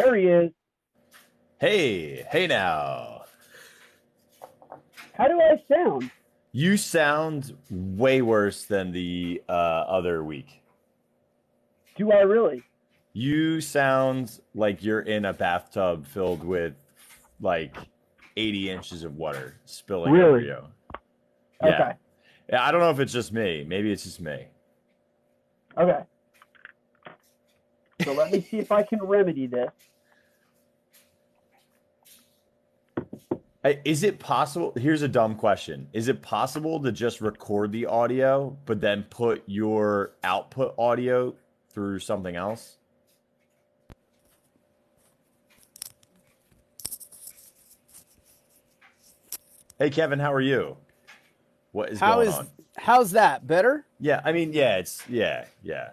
There he is. Hey now. How do I sound? You sound way worse than the other week. Do I really? You sound like you're in a bathtub filled with like 80 inches of water spilling over Really? you. Okay. Yeah, I don't know if it's just me. Maybe it's just me. Okay. So let me see if I can remedy this. Is it possible? Here's a dumb question. Is it possible to just record the audio, but then put your output audio through something else? Hey, Kevin, how are you? What is going on? How's that? Better? Yeah, I mean, yeah,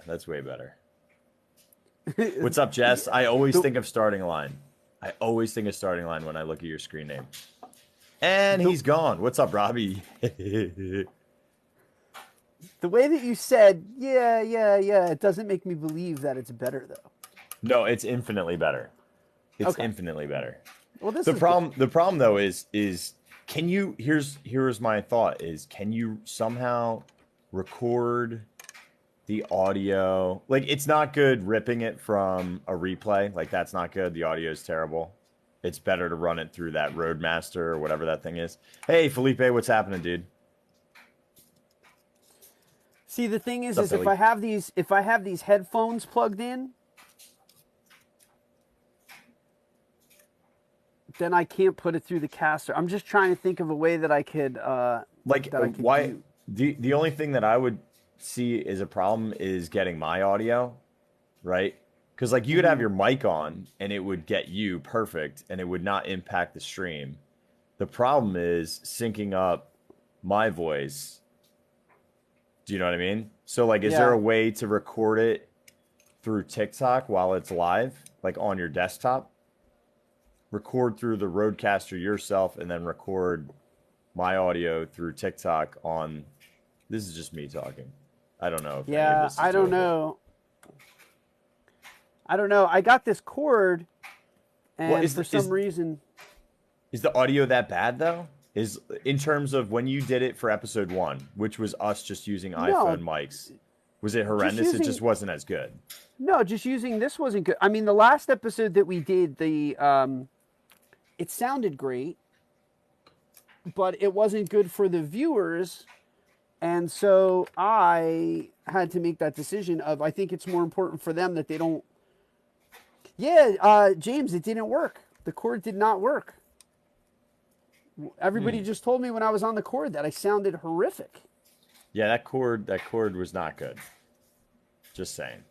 that's way better. What's up, Jess? I always think of starting line. I always think of starting line when I look at your screen name. And he's gone. What's up, Robbie? The way that you said, yeah, it doesn't make me believe that it's better, though. No, it's infinitely better. It's Okay. infinitely better. Well, The problem though is can you here's my thought is can you somehow record the audio? Like, it's not good ripping it from a replay. Like, that's not good. The audio is terrible. It's better to run it through that Roadmaster or whatever that thing is. Hey, Felipe, what's happening, dude? See, the thing is What's up, if I have these headphones plugged in, then I can't put it through the caster. I'm just trying to think of a way that I could why the only thing that I would see as a problem is getting my audio, right? Because like you could have your mic on and it would get you perfect and it would not impact the stream. The problem is syncing up my voice. Do you know what I mean? So like, is there a way to record it through TikTok while it's live, like on your desktop? Record through the Roadcaster yourself and then record my audio through TikTok on. This is just me talking. I don't know. If I don't know. I got this cord, and for some reason, is the audio that bad though? Is in terms of when you did it for episode 1, which was us just using iPhone mics, was it horrendous? It just wasn't as good. No, just using this wasn't good. I mean, the last episode that we did, it sounded great, but it wasn't good for the viewers. And so I had to make that decision of, I think it's more important for them that they don't. Yeah, James, it didn't work. The cord did not work. Everybody just told me when I was on the cord that I sounded horrific. Yeah, that cord was not good. Just saying.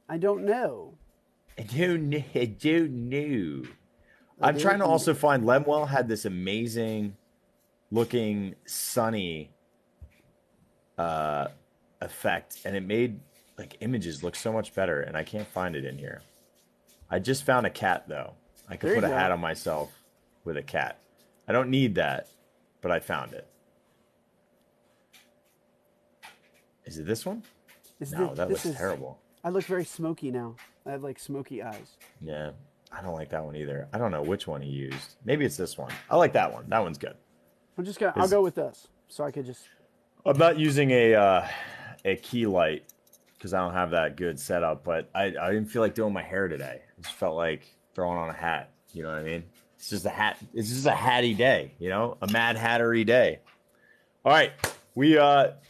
I don't know. I don't know. I'm trying to also find. Lemuel had this amazing looking sunny effect, and it made like images look so much better, and I can't find it in here. I just found a cat though. I could put a hat on myself with a cat. I don't need that, but I found it. Is it this one? That looks terrible. I look very smoky now. I have like smoky eyes. Yeah, I don't like that one either. I don't know which one he used. Maybe it's this one. I like that one. That one's good. I'll go with this, so I could just. I'm not using a key light because I don't have that good setup. But I didn't feel like doing my hair today. I just felt like throwing on a hat. You know what I mean? It's just a hat. It's just a hatty day. You know, a Mad Hattery day. All right.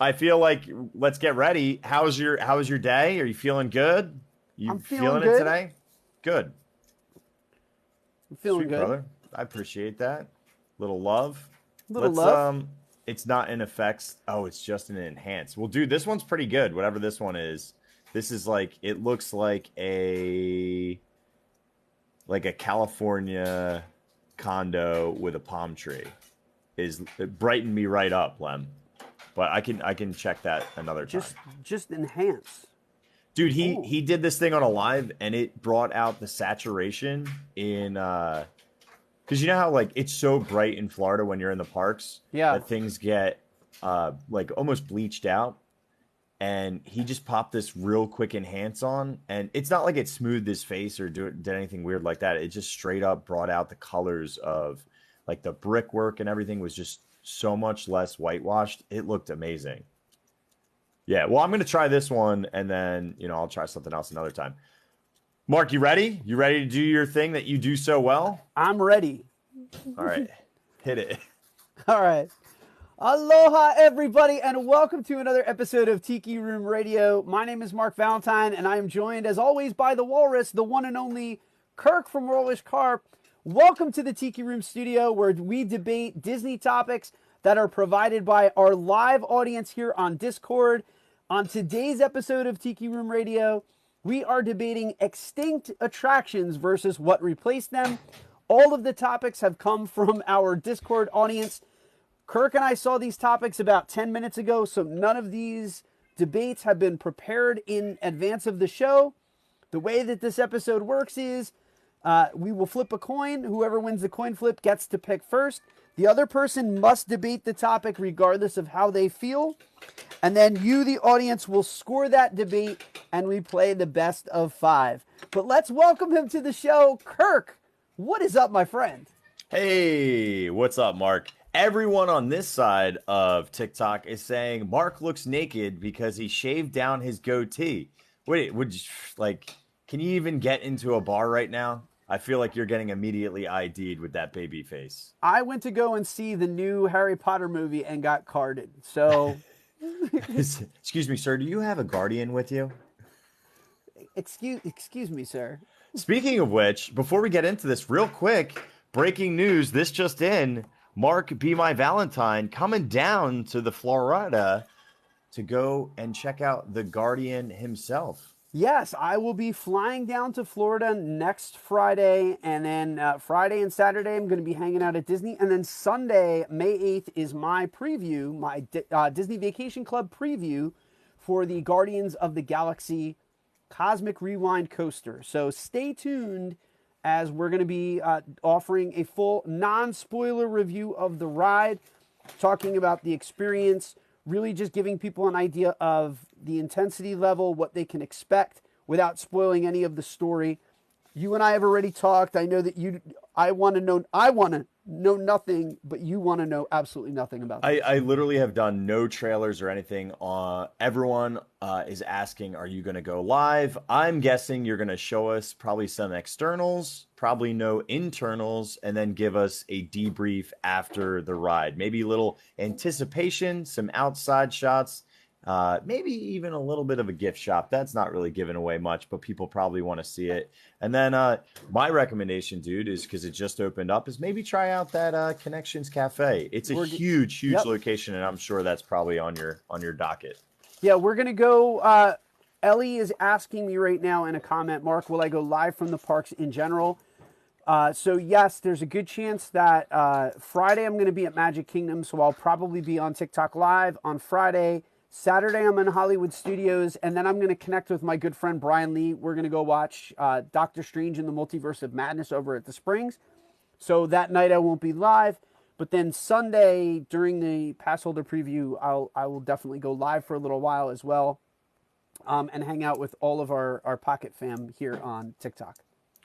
I feel like let's get ready. How's your day? Are you feeling good? I'm feeling good. it today? Good. I'm feeling good, brother. I appreciate that. Little love. Love. It's not in effects. Oh, it's just an enhance. Well, dude, this one's pretty good. Whatever this one is. This is like, it looks like a California condo with a palm tree. It brightened me right up, Lem. But I can check that another time. Just enhance. Dude, he did this thing on a live, and it brought out the saturation in because you know how like it's so bright in Florida when you're in the parks, that things get like almost bleached out, and he just popped this real quick enhance on, and it's not like it smoothed his face or did anything weird like that. It just straight up brought out the colors of like the brickwork, and everything was just so much less whitewashed. It looked amazing. Yeah, well, I'm going to try this one, and then, I'll try something else another time. Mark, you ready? You ready to do your thing that you do so well? I'm ready. All right, hit it. All right. Aloha, everybody, and welcome to another episode of Tiki Room Radio. My name is Marc Valentine, and I am joined, as always, by the Walrus, the one and only Kirk from Rollish Carp. Welcome to the Tiki Room studio, where we debate Disney topics that are provided by our live audience here on Discord. On today's episode of Tiki Room Radio, we are debating extinct attractions versus what replaced them. All of the topics have come from our Discord audience. Kirk and I saw these topics about 10 minutes ago, so none of these debates have been prepared in advance of the show. The way that this episode works is we will flip a coin. Whoever wins the coin flip gets to pick first. The other person must debate the topic regardless of how they feel. And then you, the audience, will score that debate and we play the best of 5. But let's welcome him to the show. Kirk, what is up, my friend? Hey, what's up, Mark? Everyone on this side of TikTok is saying Mark looks naked because he shaved down his goatee. Wait, can you even get into a bar right now? I feel like you're getting immediately ID'd with that baby face. I went to go and see the new Harry Potter movie and got carded. So, excuse me, sir. Do you have a guardian with you? Excuse me, sir. Speaking of which, before we get into this, real quick, breaking news. This just in: Mark, Be My Valentine, coming down to the Florida to go and check out the Guardian himself. Yes, I will be flying down to Florida next Friday, and then Friday and Saturday I'm going to be hanging out at Disney, and then Sunday, May 8th, is my preview, my Disney Vacation Club preview for the Guardians of the Galaxy Cosmic Rewind Coaster. So stay tuned, as we're going to be offering a full non-spoiler review of the ride, talking about the experience, really just giving people an idea of the intensity level, what they can expect without spoiling any of the story. You and I have already talked. I know that I want to know nothing, but you want to know absolutely nothing about this. I literally have done no trailers or anything. Everyone is asking, are you going to go live? I'm guessing you're going to show us probably some externals, probably no internals, and then give us a debrief after the ride. Maybe a little anticipation, some outside shots, maybe even a little bit of a gift shop. That's not really giving away much, but people probably want to see it. And then my recommendation, dude, is because it just opened up, is maybe try out that Connections Cafe. It's a huge location, and I'm sure that's probably on your docket. Yeah, we're going to go. Ellie is asking me right now in a comment, Mark, will I go live from the parks in general? So yes, there's a good chance that Friday I'm going to be at Magic Kingdom, so I'll probably be on TikTok Live on Friday. Saturday I'm in Hollywood Studios, and then I'm going to connect with my good friend Brian Lee. We're going to go watch Doctor Strange in the Multiverse of Madness over at the Springs. So that night I won't be live, but then Sunday during the pass holder preview, I will definitely go live for a little while as well, and hang out with all of our Pocket fam here on TikTok.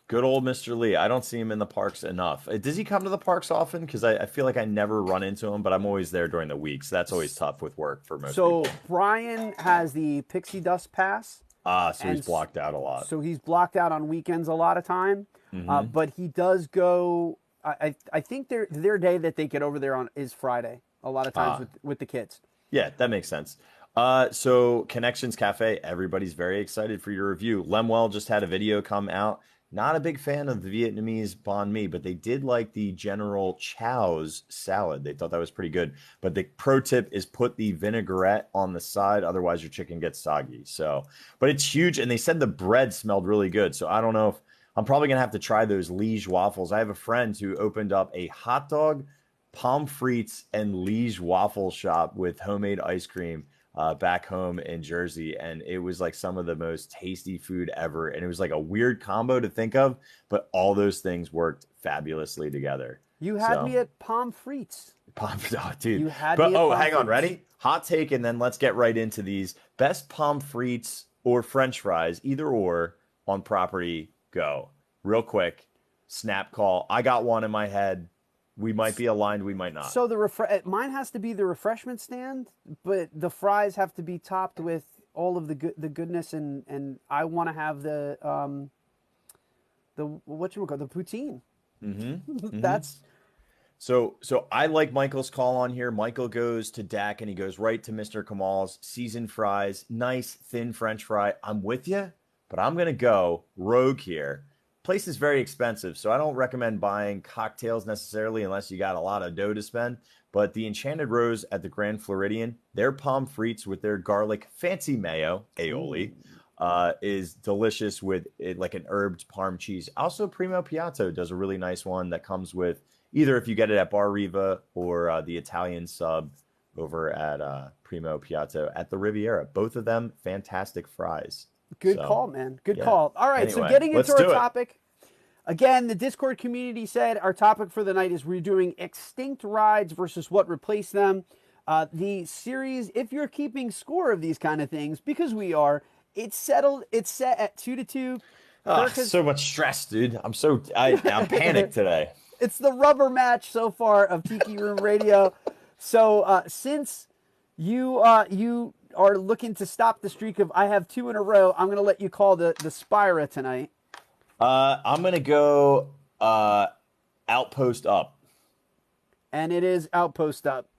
Good old Mr. Lee. I don't see him in the parks enough. Does he come to the parks often? Because I feel like I never run into him, but I'm always there during the week. So that's always tough with work for most people. So Brian has the Pixie Dust Pass. So he's blocked out a lot. So he's blocked out on weekends a lot of time. Mm-hmm. But he does go, I think their day that they get over there on is Friday, a lot of times with the kids. Yeah, that makes sense. So Connections Cafe, everybody's very excited for your review. Lemuel just had a video come out. Not a big fan of the Vietnamese banh mi, but they did like the General Chow's salad. They thought that was pretty good. But the pro tip is put the vinaigrette on the side, otherwise your chicken gets soggy. So, but it's huge, and they said the bread smelled really good. So I don't know if I'm probably gonna have to try those Liege waffles. I have a friend who opened up a hot dog, pommes frites, and Liege waffle shop with homemade ice cream back home in Jersey, and it was like some of the most tasty food ever, and it was like a weird combo to think of, but all those things worked fabulously together. You had me at pommes frites. Pommes, oh, dude. You had But me at hang on, pommes frites. ready? Hot take, and then let's get right into these best pommes frites or French fries, either or, on property. Go real quick. Snap call. I got one in my head. We might be aligned. We might not. So mine has to be the refreshment stand, but the fries have to be topped with all of the goodness, and I want to have the whatchamacallit, the poutine. That's So I like Michael's call on here. Michael goes to Dak and he goes right to Mr. Kamal's seasoned fries, nice thin French fry. I'm with you, but I'm gonna go rogue here. Place is very expensive, so I don't recommend buying cocktails necessarily unless you got a lot of dough to spend. But the Enchanted Rose at the Grand Floridian, their pommes frites with their garlic fancy mayo aioli is delicious with it, like an herbed parm cheese. Also, Primo Piatto does a really nice one that comes with either if you get it at Bar Riva or the Italian sub over at Primo Piatto at the Riviera. Both of them fantastic fries. good call, man. Good yeah. call. All right, Anyway, so getting let's into our do it. topic. Again, the Discord community said our topic for the night is we're doing extinct rides versus what replaced them. The series, if you're keeping score of these kind of things, because we are, it's settled. It's set at 2-2. So much stress, dude. I'm panicked today. It's the rubber match so far of Tiki Room Radio. So since you are looking to stop the streak of I have 2 in a row, I'm going to let you call the Spira tonight. I'm gonna go Outpost Up. And it is Outpost Up.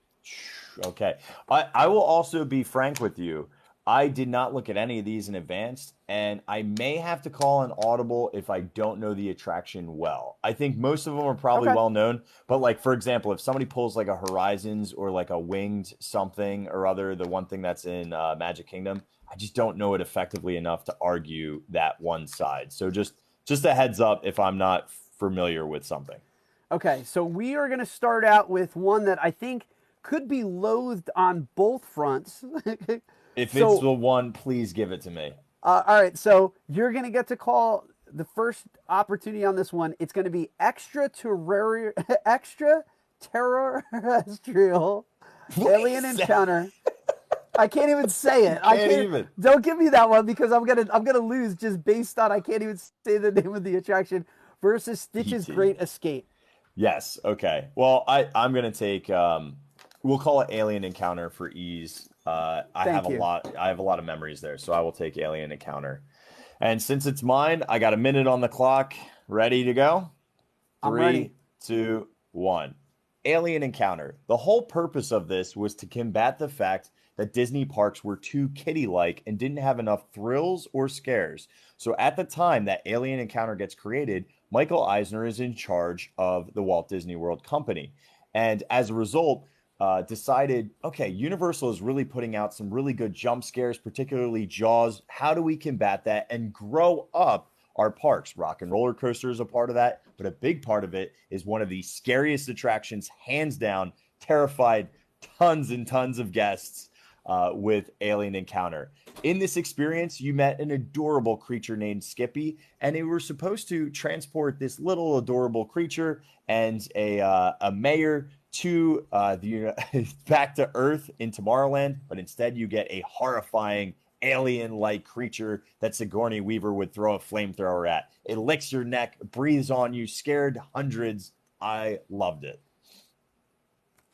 Okay. I will also be frank with you. I did not look at any of these in advance, and I may have to call an audible if I don't know the attraction well. I think most of them are probably well known, but like, for example, if somebody pulls like a Horizons or like a Winged something or other, the one thing that's in Magic Kingdom, I just don't know it effectively enough to argue that one side. So just a heads up if I'm not familiar with something. Okay, so we are going to start out with one that I think could be loathed on both fronts. If it's the one, please give it to me. All right, so you're going to get to call the first opportunity on this one. It's going to be extraterrestrial alien encounter. I can't even say it. I can't even. Don't give me that one because I'm gonna lose just based on I can't even say the name of the attraction versus Stitch's Great Escape. Yes. Okay. Well, I'm gonna take. We'll call it Alien Encounter for ease. I have a lot of memories there, so I will take Alien Encounter. And since it's mine, I got a minute on the clock. Ready to go? I'm ready. 3, 2, 1. Alien Encounter. The whole purpose of this was to combat the fact that Disney parks were too kiddie-like and didn't have enough thrills or scares. So at the time that Alien Encounter gets created, Michael Eisner is in charge of the Walt Disney World Company. And as a result, decided, okay, Universal is really putting out some really good jump scares, particularly Jaws. How do we combat that and grow up our parks? Rock and Roller Coaster is a part of that, but a big part of it is one of the scariest attractions, hands down, terrified tons and tons of guests with Alien Encounter. In this experience, you met an adorable creature named Skippy, and they were supposed to transport this little adorable creature and a mayor to back to Earth in Tomorrowland, but instead you get a horrifying alien-like creature that Sigourney Weaver would throw a flamethrower at. It licks your neck, breathes on you, scared hundreds. I loved it.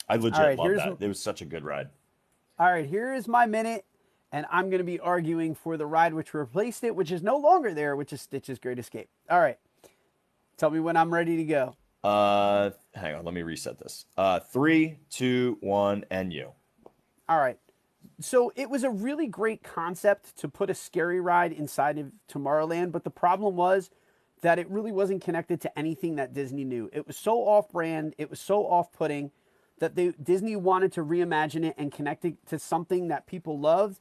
I legit loved that. It was such a good ride. All right, here is my minute, and I'm going to be arguing for the ride which replaced it, which is no longer there, which is Stitch's Great Escape. All right, tell me when I'm ready to go. Hang on, let me reset this. 3, 2, 1, and you. All right. So it was a really great concept to put a scary ride inside of Tomorrowland, but the problem was that it really wasn't connected to anything that Disney knew. It was so off-brand, it was so off-putting that Disney wanted to reimagine it and connect it to something that people loved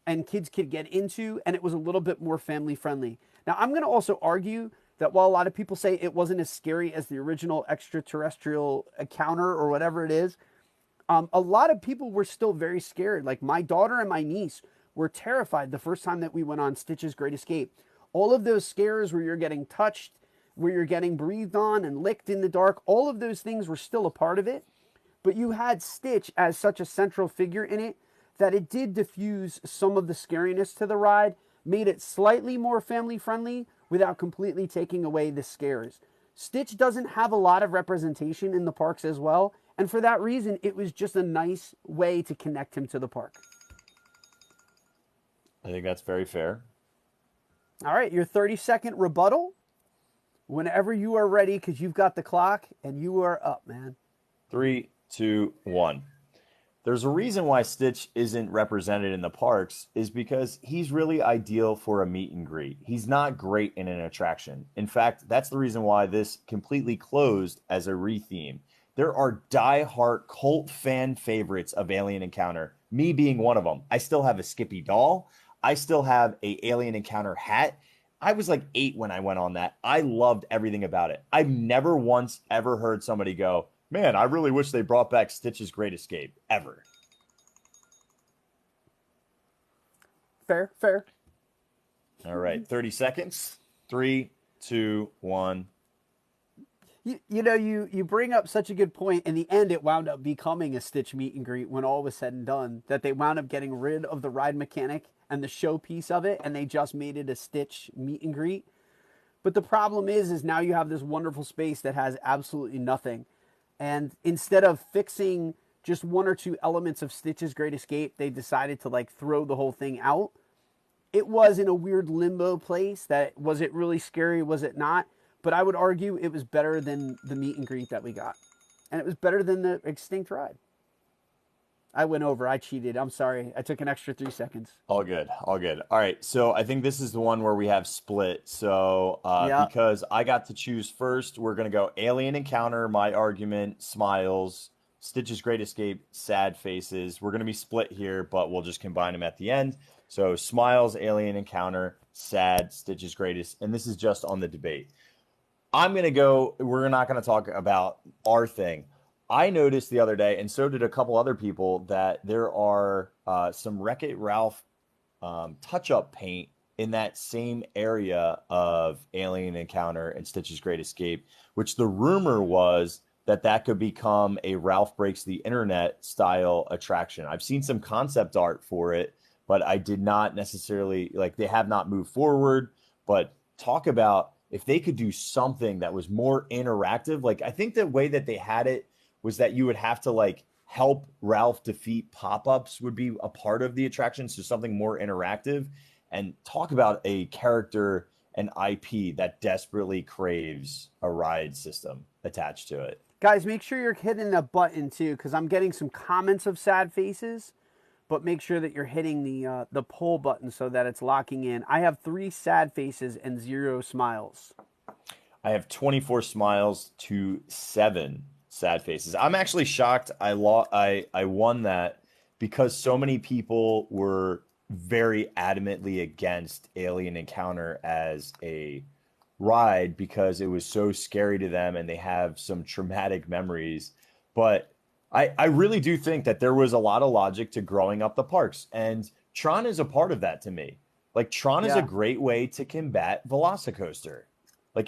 and kids could get into, and it was a little bit more family-friendly. Now, I'm going to also argue that while a lot of people say it wasn't as scary as the original extraterrestrial encounter or whatever it is, a lot of people were still very scared. Like my daughter and my niece were terrified the first time that we went on Stitch's Great Escape. All of those scares where you're getting touched, where you're getting breathed on and licked in the dark, all of those things were still a part of it. but you had Stitch as such a central figure in it that it did diffuse some of the scariness to the ride, made it slightly more family friendly without completely taking away the scares. Stitch doesn't have a lot of representation in the parks as well, and for that reason, it was just a nice way to connect him to the park. I think that's very fair. All right, your 30-second rebuttal. Whenever you are ready, because you've got the clock and you are up, man. 3, 2, 1. There's a reason why Stitch isn't represented in the parks is because he's really ideal for a meet and greet. He's not great in an attraction. In fact, that's the reason why this completely closed as a retheme. There are die-hard cult fan favorites of Alien Encounter, me being one of them. I still have a Skippy doll. I still have a Alien Encounter hat. I was like 8 when I went on that. I loved everything about it. I've never once ever heard somebody go, man, I really wish they brought back Stitch's Great Escape, ever. Fair. All right, 30 seconds. 3, 2, 1. You bring up such a good point. In the end, it wound up becoming a Stitch meet and greet when all was said and done, that they wound up getting rid of the ride mechanic and the showpiece of it, and they just made it a Stitch meet and greet. But the problem is now you have this wonderful space that has absolutely nothing. And instead of fixing just one or two elements of Stitch's Great Escape, they decided to throw the whole thing out. It was in a weird limbo place. That was it really scary? Was it not? But I would argue it was better than the meet and greet that we got. And it was better than the Extinct ride. I went over. I cheated. I'm sorry. I took an extra 3 seconds. All good. All right. So I think this is the one where we have split. So because I got to choose first, we're going to go Alien Encounter, my argument, Smiles, Stitch's Great Escape, Sad Faces. We're going to be split here, but we'll just combine them at the end. So Smiles, Alien Encounter, Sad, Stitch's Greatest. And this is just on the debate. I'm going to go, we're not going to talk about our thing. I noticed the other day, and so did a couple other people, that there are some Wreck-It Ralph touch-up paint in that same area of Alien Encounter and Stitch's Great Escape, which the rumor was that could become a Ralph Breaks the Internet style attraction. I've seen some concept art for it, but I did not necessarily, they have not moved forward. But talk about if they could do something that was more interactive. I think the way that they had it was that you would have to help Ralph defeat pop-ups would be a part of the attraction. So something more interactive, and talk about a character and IP that desperately craves a ride system attached to it. Guys, make sure you're hitting the button too, because I'm getting some comments of Sad Faces, but make sure that you're hitting the poll button so that it's locking in. I have 3 Sad Faces and 0 Smiles. I have 24 Smiles to 7 Sad Faces. I'm actually shocked I won that because so many people were very adamantly against Alien Encounter as a ride because it was so scary to them and they have some traumatic memories. But I really do think that there was a lot of logic to growing up the parks, and Tron is a part of that to me. Tron is a great way to combat Velocicoaster.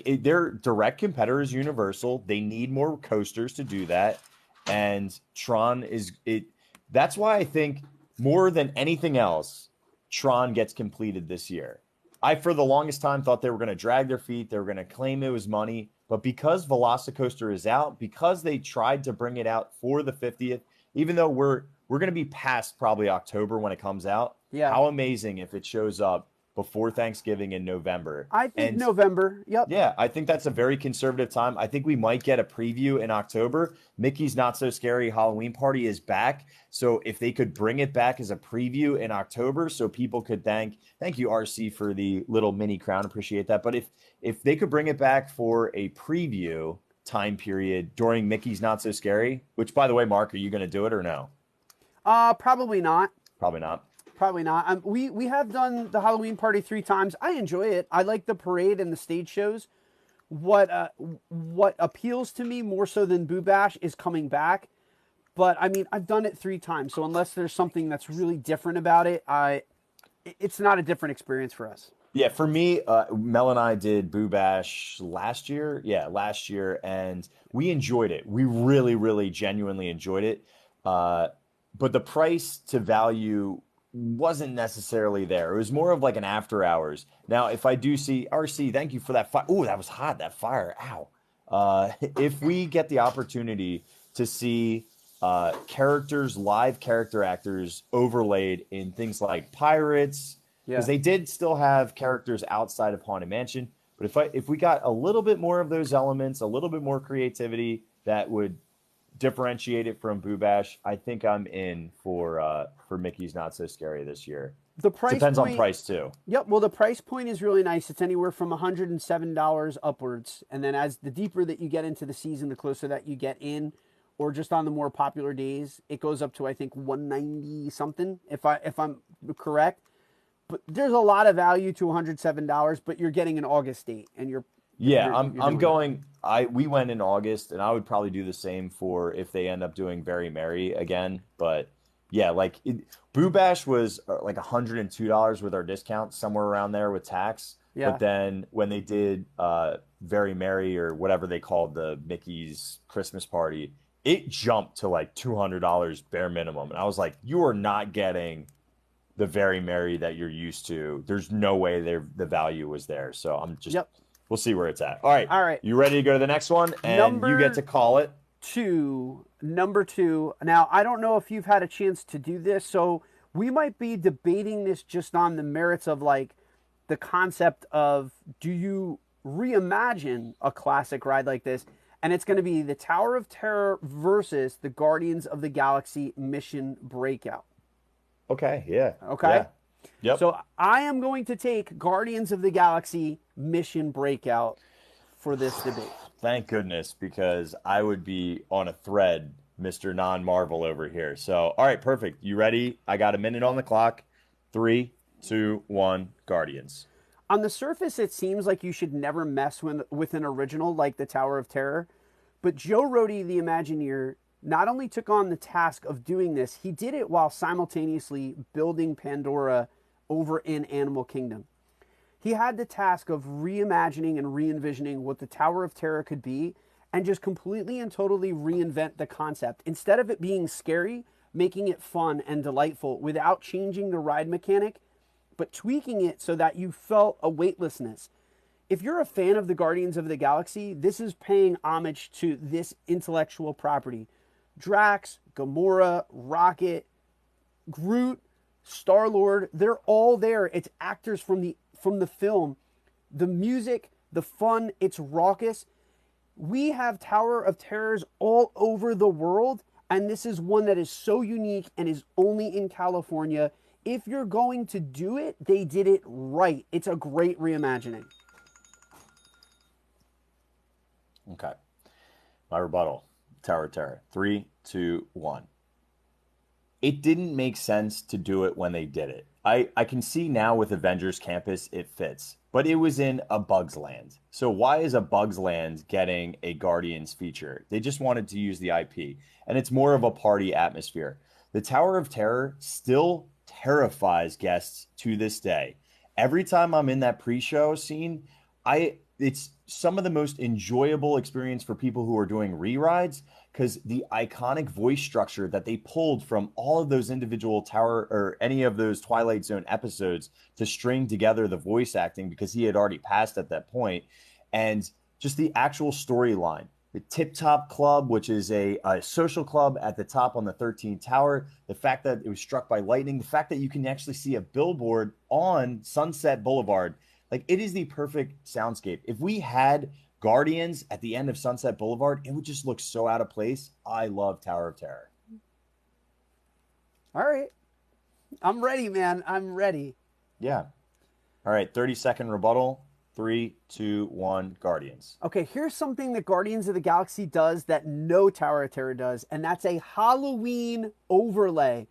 Their direct competitor is Universal. They need more coasters to do that. And Tron is it. That's why I think more than anything else, Tron gets completed this year. I, for the longest time, thought they were going to drag their feet. They were going to claim it was money. But because Velocicoaster is out, because they tried to bring it out for the 50th, even though we're going to be past probably October when it comes out. Yeah. How amazing if it shows up before Thanksgiving in November. I think November. Yep. Yeah, I think that's a very conservative time. I think we might get a preview in October. Mickey's Not So Scary Halloween Party is back. So if they could bring it back as a preview in October so people could thank you, RC, for the little mini crown. Appreciate that. But if they could bring it back for a preview time period during Mickey's Not So Scary, which, by the way, Marc, are you going to do it or no? Probably not. Probably not. Probably not. We have done the Halloween party 3 times. I enjoy it. I like the parade and the stage shows. What appeals to me more so than Boo Bash is coming back. But I mean, I've done it 3 times. So unless there's something that's really different about it, it's not a different experience for us. Yeah, for me, Mel and I did Boo Bash last year. Yeah, last year, and we enjoyed it. We really, really, genuinely enjoyed it. Uh, but the price to value wasn't necessarily there. It was more of like an after hours. Now, if I do see RC, thank you for that fire. Oh, that was hot. That fire. Ow. If we get the opportunity to see characters, live character actors overlaid in things like Pirates, Yeah. because they did still have characters outside of Haunted Mansion. But if we got a little bit more of those elements, a little bit more creativity that would differentiate it from Boo Bash, I think I'm in for Mickey's Not So Scary this year. The price Depends point, on price too. Yep. Well, the price point is really nice. It's anywhere from $107 upwards, and then as the deeper that you get into the season, the closer that you get in, or just on the more popular days, it goes up to I think 190 something. If I'm correct. But there's a lot of value to $107, but you're getting an August date, and you're I'm going. We went in August, and I would probably do the same for if they end up doing Very Merry again. But yeah, Boo Bash was like $102 with our discount, somewhere around there with tax. Yeah. But then when they did Very Merry, or whatever they called the Mickey's Christmas party, it jumped to like $200 bare minimum, and I was like, you are not getting the Very Merry that you're used to. There's no way the value was there. So I'm just, We'll see where it's at. All right. You ready to go to the next one? And you get to call it. Number two. Now, I don't know if you've had a chance to do this, so we might be debating this just on the merits of like the concept of, do you reimagine a classic ride like this? And it's going to be the Tower of Terror versus the Guardians of the Galaxy Mission Breakout. Okay, yeah. Okay? Yeah. Yep. So I am going to take Guardians of the Galaxy Mission Breakout for this debate. Thank goodness, because I would be on a thread, Mr. Non-Marvel over here. So, all right, perfect. You ready? I got a minute on the clock. 3, 2, 1, Guardians. On the surface, it seems like you should never mess with an original like the Tower of Terror. But Joe Rohde, the Imagineer, not only took on the task of doing this, he did it while simultaneously building Pandora over in Animal Kingdom. He had the task of reimagining and re-envisioning what the Tower of Terror could be, and just completely and totally reinvent the concept. Instead of it being scary, making it fun and delightful without changing the ride mechanic, but tweaking it so that you felt a weightlessness. If you're a fan of the Guardians of the Galaxy, this is paying homage to this intellectual property. Drax, Gamora, Rocket, Groot, Star-Lord, they're all there. It's actors from the film. The music, the fun, it's raucous. We have Tower of Terrors all over the world, and this is one that is so unique and is only in California. If you're going to do it, they did it right. It's a great reimagining. Okay. My rebuttal. Tower of Terror. 3, 2, 1. It didn't make sense to do it when they did it. I can see now with Avengers Campus it fits, but it was in a Bugs Land. So why is a Bugs Land getting a Guardians feature? They just wanted to use the IP, and it's more of a party atmosphere. The Tower of Terror still terrifies guests to this day. Every time I'm in that pre-show scene, it's some of the most enjoyable experience for people who are doing re-rides, because the iconic voice structure that they pulled from all of those individual Tower or any of those Twilight Zone episodes to string together the voice acting, because he had already passed at that point, and just the actual storyline. The Tip Top Club, which is a social club at the top on the 13th tower, the fact that it was struck by lightning, the fact that you can actually see a billboard on Sunset Boulevard. Like, it is the perfect soundscape. If we had Guardians at the end of Sunset Boulevard, it would just look so out of place. I love Tower of Terror. All right. I'm ready, man. I'm ready. Yeah. All right, 30-second rebuttal. 3, 2, 1, Guardians. Okay, here's something that Guardians of the Galaxy does that no Tower of Terror does, and that's a Halloween overlay.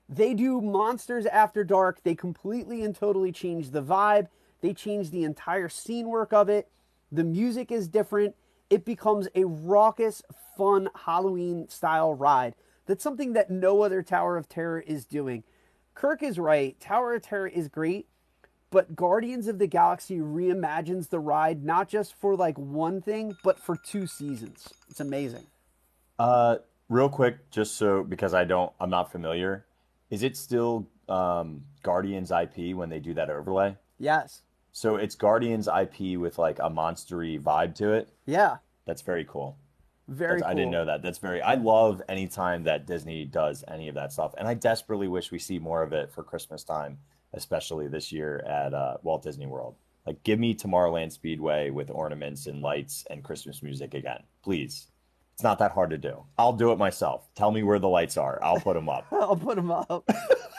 They do Monsters After Dark. They completely and totally change the vibe. They change the entire scene work of it. The music is different. It becomes a raucous, fun Halloween-style ride. That's something that no other Tower of Terror is doing. Kirk is right. Tower of Terror is great, but Guardians of the Galaxy reimagines the ride not just for like one thing, but for 2 seasons. It's amazing. Real quick, just so because I'm not familiar, is it still Guardians IP when they do that overlay? Yes. So it's Guardians IP with like a monstery vibe to it. Yeah. That's very cool. Very cool. I didn't know that. I love anytime that Disney does any of that stuff. And I desperately wish we see more of it for Christmas time, especially this year at Walt Disney World. Like, give me Tomorrowland Speedway with ornaments and lights and Christmas music again, please. It's not that hard to do. I'll do it myself. Tell me where the lights are. I'll put them up. I'll put them up.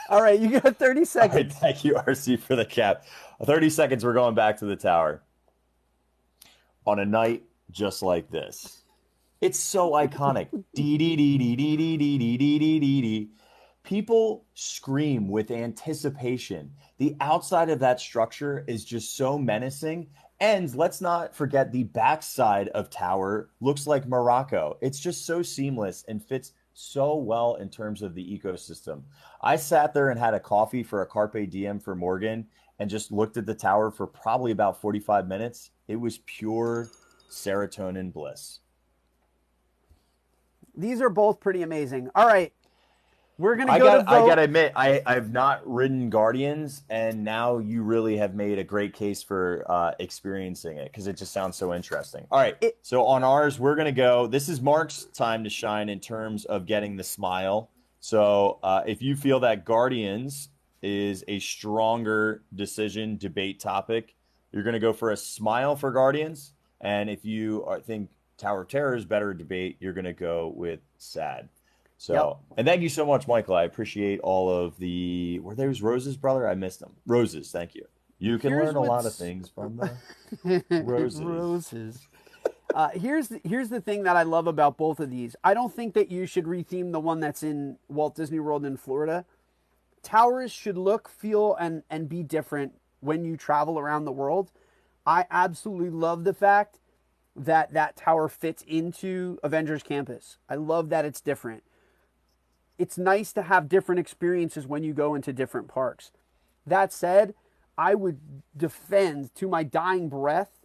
All right, you got 30 seconds. All right, thank you, RC, for the cap. 30 seconds, we're going back to the tower. On a night just like this. It's so iconic. Dee-dee-dee-dee-dee-dee-dee-dee-dee-dee. People scream with anticipation. The outside of that structure is just so menacing. And let's not forget the backside of Tower looks like Morocco. It's just so seamless and fits so well in terms of the ecosystem. I sat there and had a coffee for a Carpe Diem for Morgan and just looked at the tower for probably about 45 minutes. It was pure serotonin bliss. These are both pretty amazing. All right. We're going to go to vote. I got to admit, I've not ridden Guardians, and now you really have made a great case for experiencing it because it just sounds so interesting. All right, so on ours, we're going to go. This is Marc's time to shine in terms of getting the smile. So if you feel that Guardians is a stronger decision debate topic, you're going to go for a smile for Guardians. And if you think Tower of Terror is better debate, you're going to go with sad. So, yep. And thank you so much, Michael. I appreciate all of the. Were those roses, brother? I missed them. Roses, thank you. You can learn a lot of things from the roses. Roses. Here's the thing that I love about both of these. I don't think that you should retheme the one that's in Walt Disney World in Florida. Towers should look, feel, and be different when you travel around the world. I absolutely love the fact that that tower fits into Avengers Campus. I love that it's different. It's nice to have different experiences when you go into different parks. That said, I would defend to my dying breath.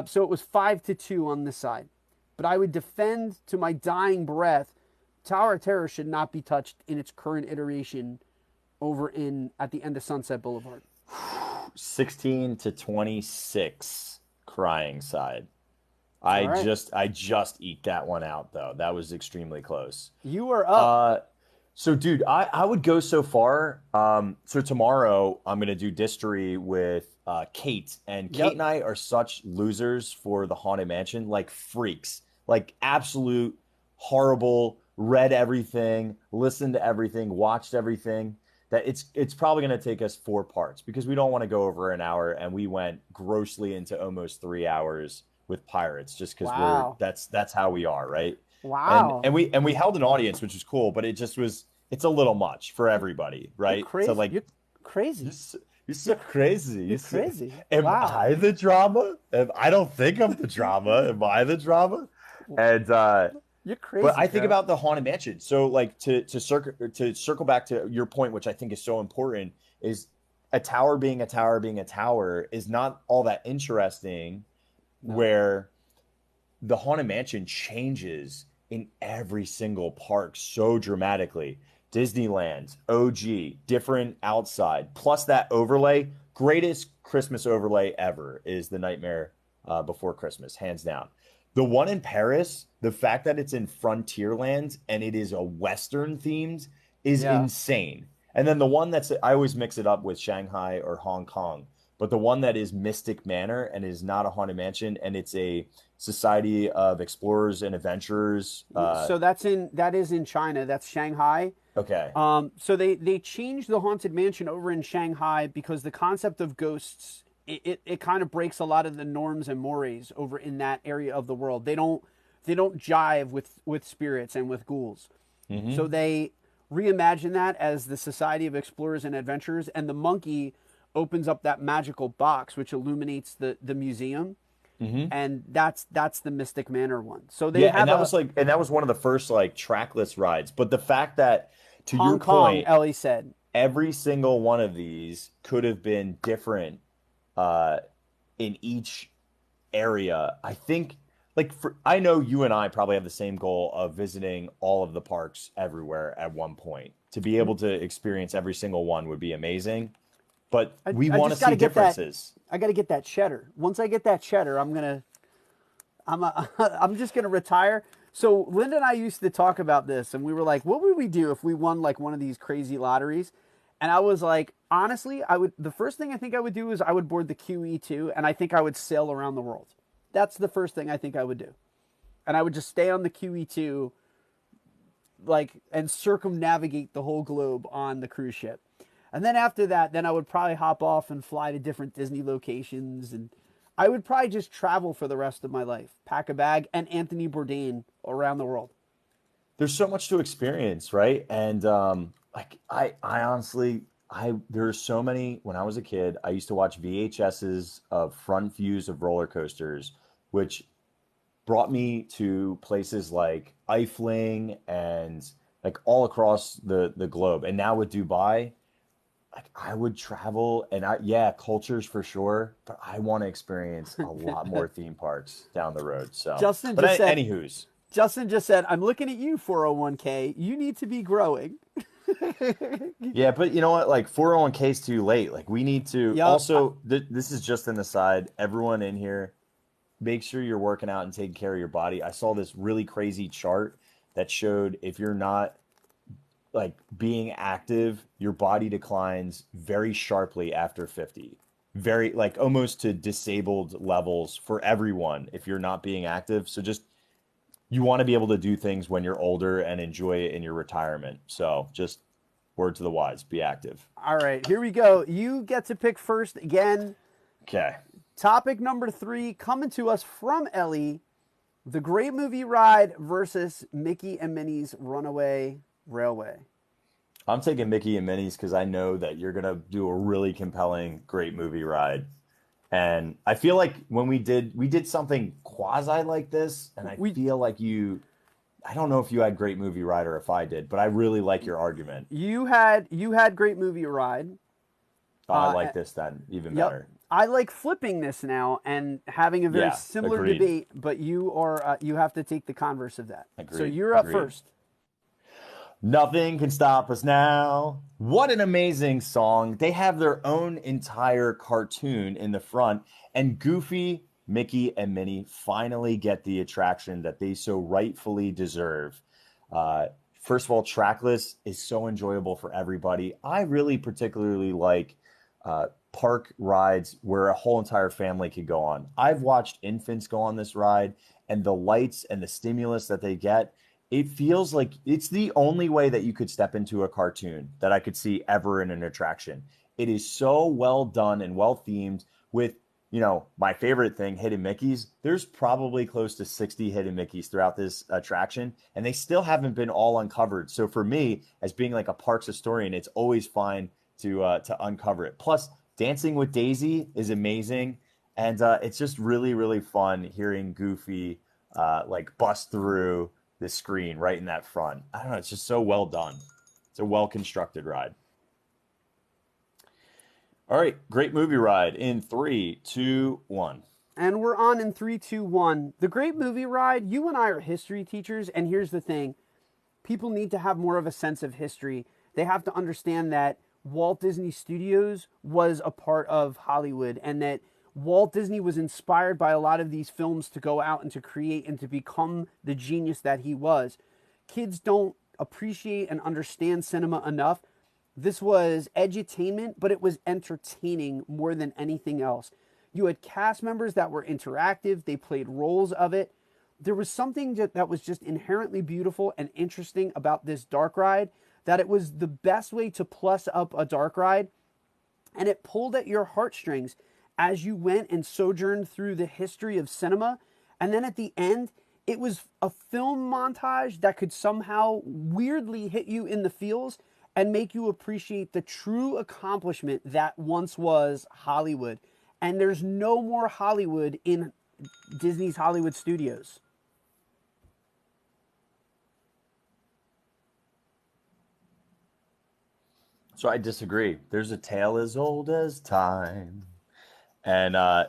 So it was 5-2 on this side. But I would defend to my dying breath, Tower of Terror should not be touched in its current iteration over at the end of Sunset Boulevard. 16-26 crying side. I just eked that one out, though. That was extremely close. You were up. So, dude, I would go so far. So tomorrow I'm going to do Distery with Kate. And Kate and I are such losers for the Haunted Mansion, like freaks. Like absolute horrible, read everything, listened to everything, watched everything. That it's probably going to take us 4 parts because we don't want to go over an hour. And we went grossly into almost 3 hours with Pirates just because that's how we are, right? Wow. And we held an audience, which was cool, but it's a little much for everybody, right? You're crazy. So like, you're crazy. You're so crazy. You're crazy. Am I the drama? I don't think I'm the drama. Am I the drama? And you're crazy. But I think about the Haunted Mansion. So like to circle back to your point, which I think is so important, is a tower being a tower being a tower is not all that interesting. No. Where the Haunted Mansion changes in every single park so dramatically. Disneyland, OG, different outside, plus that overlay. Greatest Christmas overlay ever is the Nightmare Before Christmas, hands down. The one in Paris, the fact that it's in Frontierland and it is a Western themed is insane. And then the one I always mix it up with Shanghai or Hong Kong. But the one that is Mystic Manor and is not a Haunted Mansion, and it's a Society of Explorers and Adventurers. So that is in China. That's Shanghai. Okay. So they changed the Haunted Mansion over in Shanghai because the concept of ghosts it kind of breaks a lot of the norms and mores over in that area of the world. They don't jive with spirits and with ghouls. Mm-hmm. So they reimagine that as the Society of Explorers and Adventurers, and the monkey opens up that magical box which illuminates the museum, and that's the Mystic Manor one. So that was one of the first like trackless rides. But the fact that to Hong your Kong, point, Ellie said every single one of these could have been different uh, in each area. I think, like, I know you and I probably have the same goal of visiting all of the parks everywhere at one point. To be able to experience every single one would be amazing. But we I want to just gotta see get that- differences. I got to get that cheddar. Once I get that cheddar, I'm just gonna retire. So Linda and I used to talk about this, and we were like, what would we do if we won like one of these crazy lotteries? And I was like, honestly, the first thing I think I would do is I would board the QE2, and I think I would sail around the world. That's the first thing I think I would do. And I would just stay on the QE2, like, and circumnavigate the whole globe on the cruise ship. And then after that, then I would probably hop off and fly to different Disney locations, and I would probably just travel for the rest of my life. Pack a bag and Anthony Bourdain around the world. There's so much to experience, right? And like I honestly, there's so many. When I was a kid, I used to watch VHSs of front views of roller coasters, which brought me to places like Eifling and like all across the globe. And now with Dubai, like I would travel and yeah, cultures for sure, but I want to experience a lot more theme parks down the road. So, Justin but just said, anywho's. Justin just said, I'm looking at you, 401k. You need to be growing. Yeah, but you know what? Like 401k is too late. Like we need to also, this is just an aside. Everyone in here, make sure you're working out and taking care of your body. I saw this really crazy chart that showed if you're not like being active, your body declines very sharply after 50. Very like almost to disabled levels for everyone if you're not being active. So just you want to be able to do things when you're older and enjoy it in your retirement. So just word to the wise, be active. All right, here we go. You get to pick first again. Okay. Topic number 3, coming to us from Ellie, the Great Movie Ride versus Mickey and Minnie's Runaway Railway. I'm taking Mickey and Minnie's because I know that you're going to do a really compelling Great Movie Ride. And I feel like when we did something quasi like this, and I feel like I don't know if you had Great Movie Ride or if I did, but I really like your argument. You had Great Movie Ride. I like this then even better. I like flipping this now and having a very similar debate, but you have to take the converse of that. Agreed. So you're up first. Nothing can stop us now. What an amazing song. They have their own entire cartoon in the front, and Goofy, Mickey, and Minnie finally get the attraction that they so rightfully deserve. First of all, trackless is so enjoyable for everybody. I really particularly like park rides where a whole entire family could go on. I've watched infants go on this ride, and the lights and the stimulus that they get, it feels like it's the only way that you could step into a cartoon that I could see ever in an attraction. It is so well done and well themed with, you know, my favorite thing, Hidden Mickeys. There's probably close to 60 Hidden Mickeys throughout this attraction, and they still haven't been all uncovered. So for me, as being like a parks historian, it's always fine to uncover it. Plus, Dancing with Daisy is amazing, and it's just really, really fun hearing Goofy like bust through the screen right in that front. I don't know, it's just so well done. It's a well-constructed ride. All right, Great Movie Ride in 3, 2, 1. And we're on in 3, 2, 1. The Great Movie Ride, you and I are history teachers, and here's the thing. People need to have more of a sense of history. They have to understand that Walt Disney Studios was a part of Hollywood, and that Walt Disney was inspired by a lot of these films to go out and to create and to become the genius that he was. Kids don't appreciate and understand cinema enough. This was edutainment, but it was entertaining more than anything else. You had cast members that were interactive. They played roles of it. There was something that was just inherently beautiful and interesting about this dark ride, that it was the best way to plus up a dark ride, and it pulled at your heartstrings as you went and sojourned through the history of cinema. And then at the end, it was a film montage that could somehow weirdly hit you in the feels and make you appreciate the true accomplishment that once was Hollywood. And there's no more Hollywood in Disney's Hollywood Studios. So I disagree. There's a tale as old as time. And I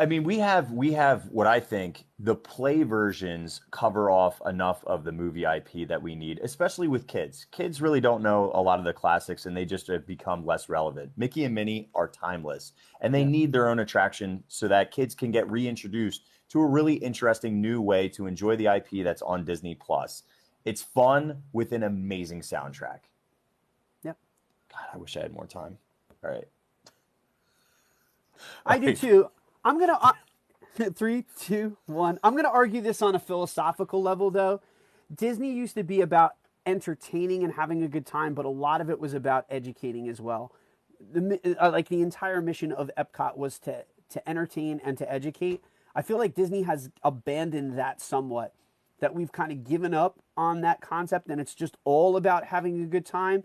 mean, we have what I think the play versions cover off enough of the movie IP that we need, especially with kids. Kids really don't know a lot of the classics, and they just have become less relevant. Mickey and Minnie are timeless, and they need their own attraction so that kids can get reintroduced to a really interesting new way to enjoy the IP that's on Disney Plus. It's fun with an amazing soundtrack. Yep. God, I wish I had more time. All right. I do too. I'm going to 3, 2, 1. I'm going to argue this on a philosophical level, though. Disney used to be about entertaining and having a good time, but a lot of it was about educating as well. The entire mission of Epcot was to entertain and to educate. I feel like Disney has abandoned that somewhat, that we've kind of given up on that concept, and it's just all about having a good time.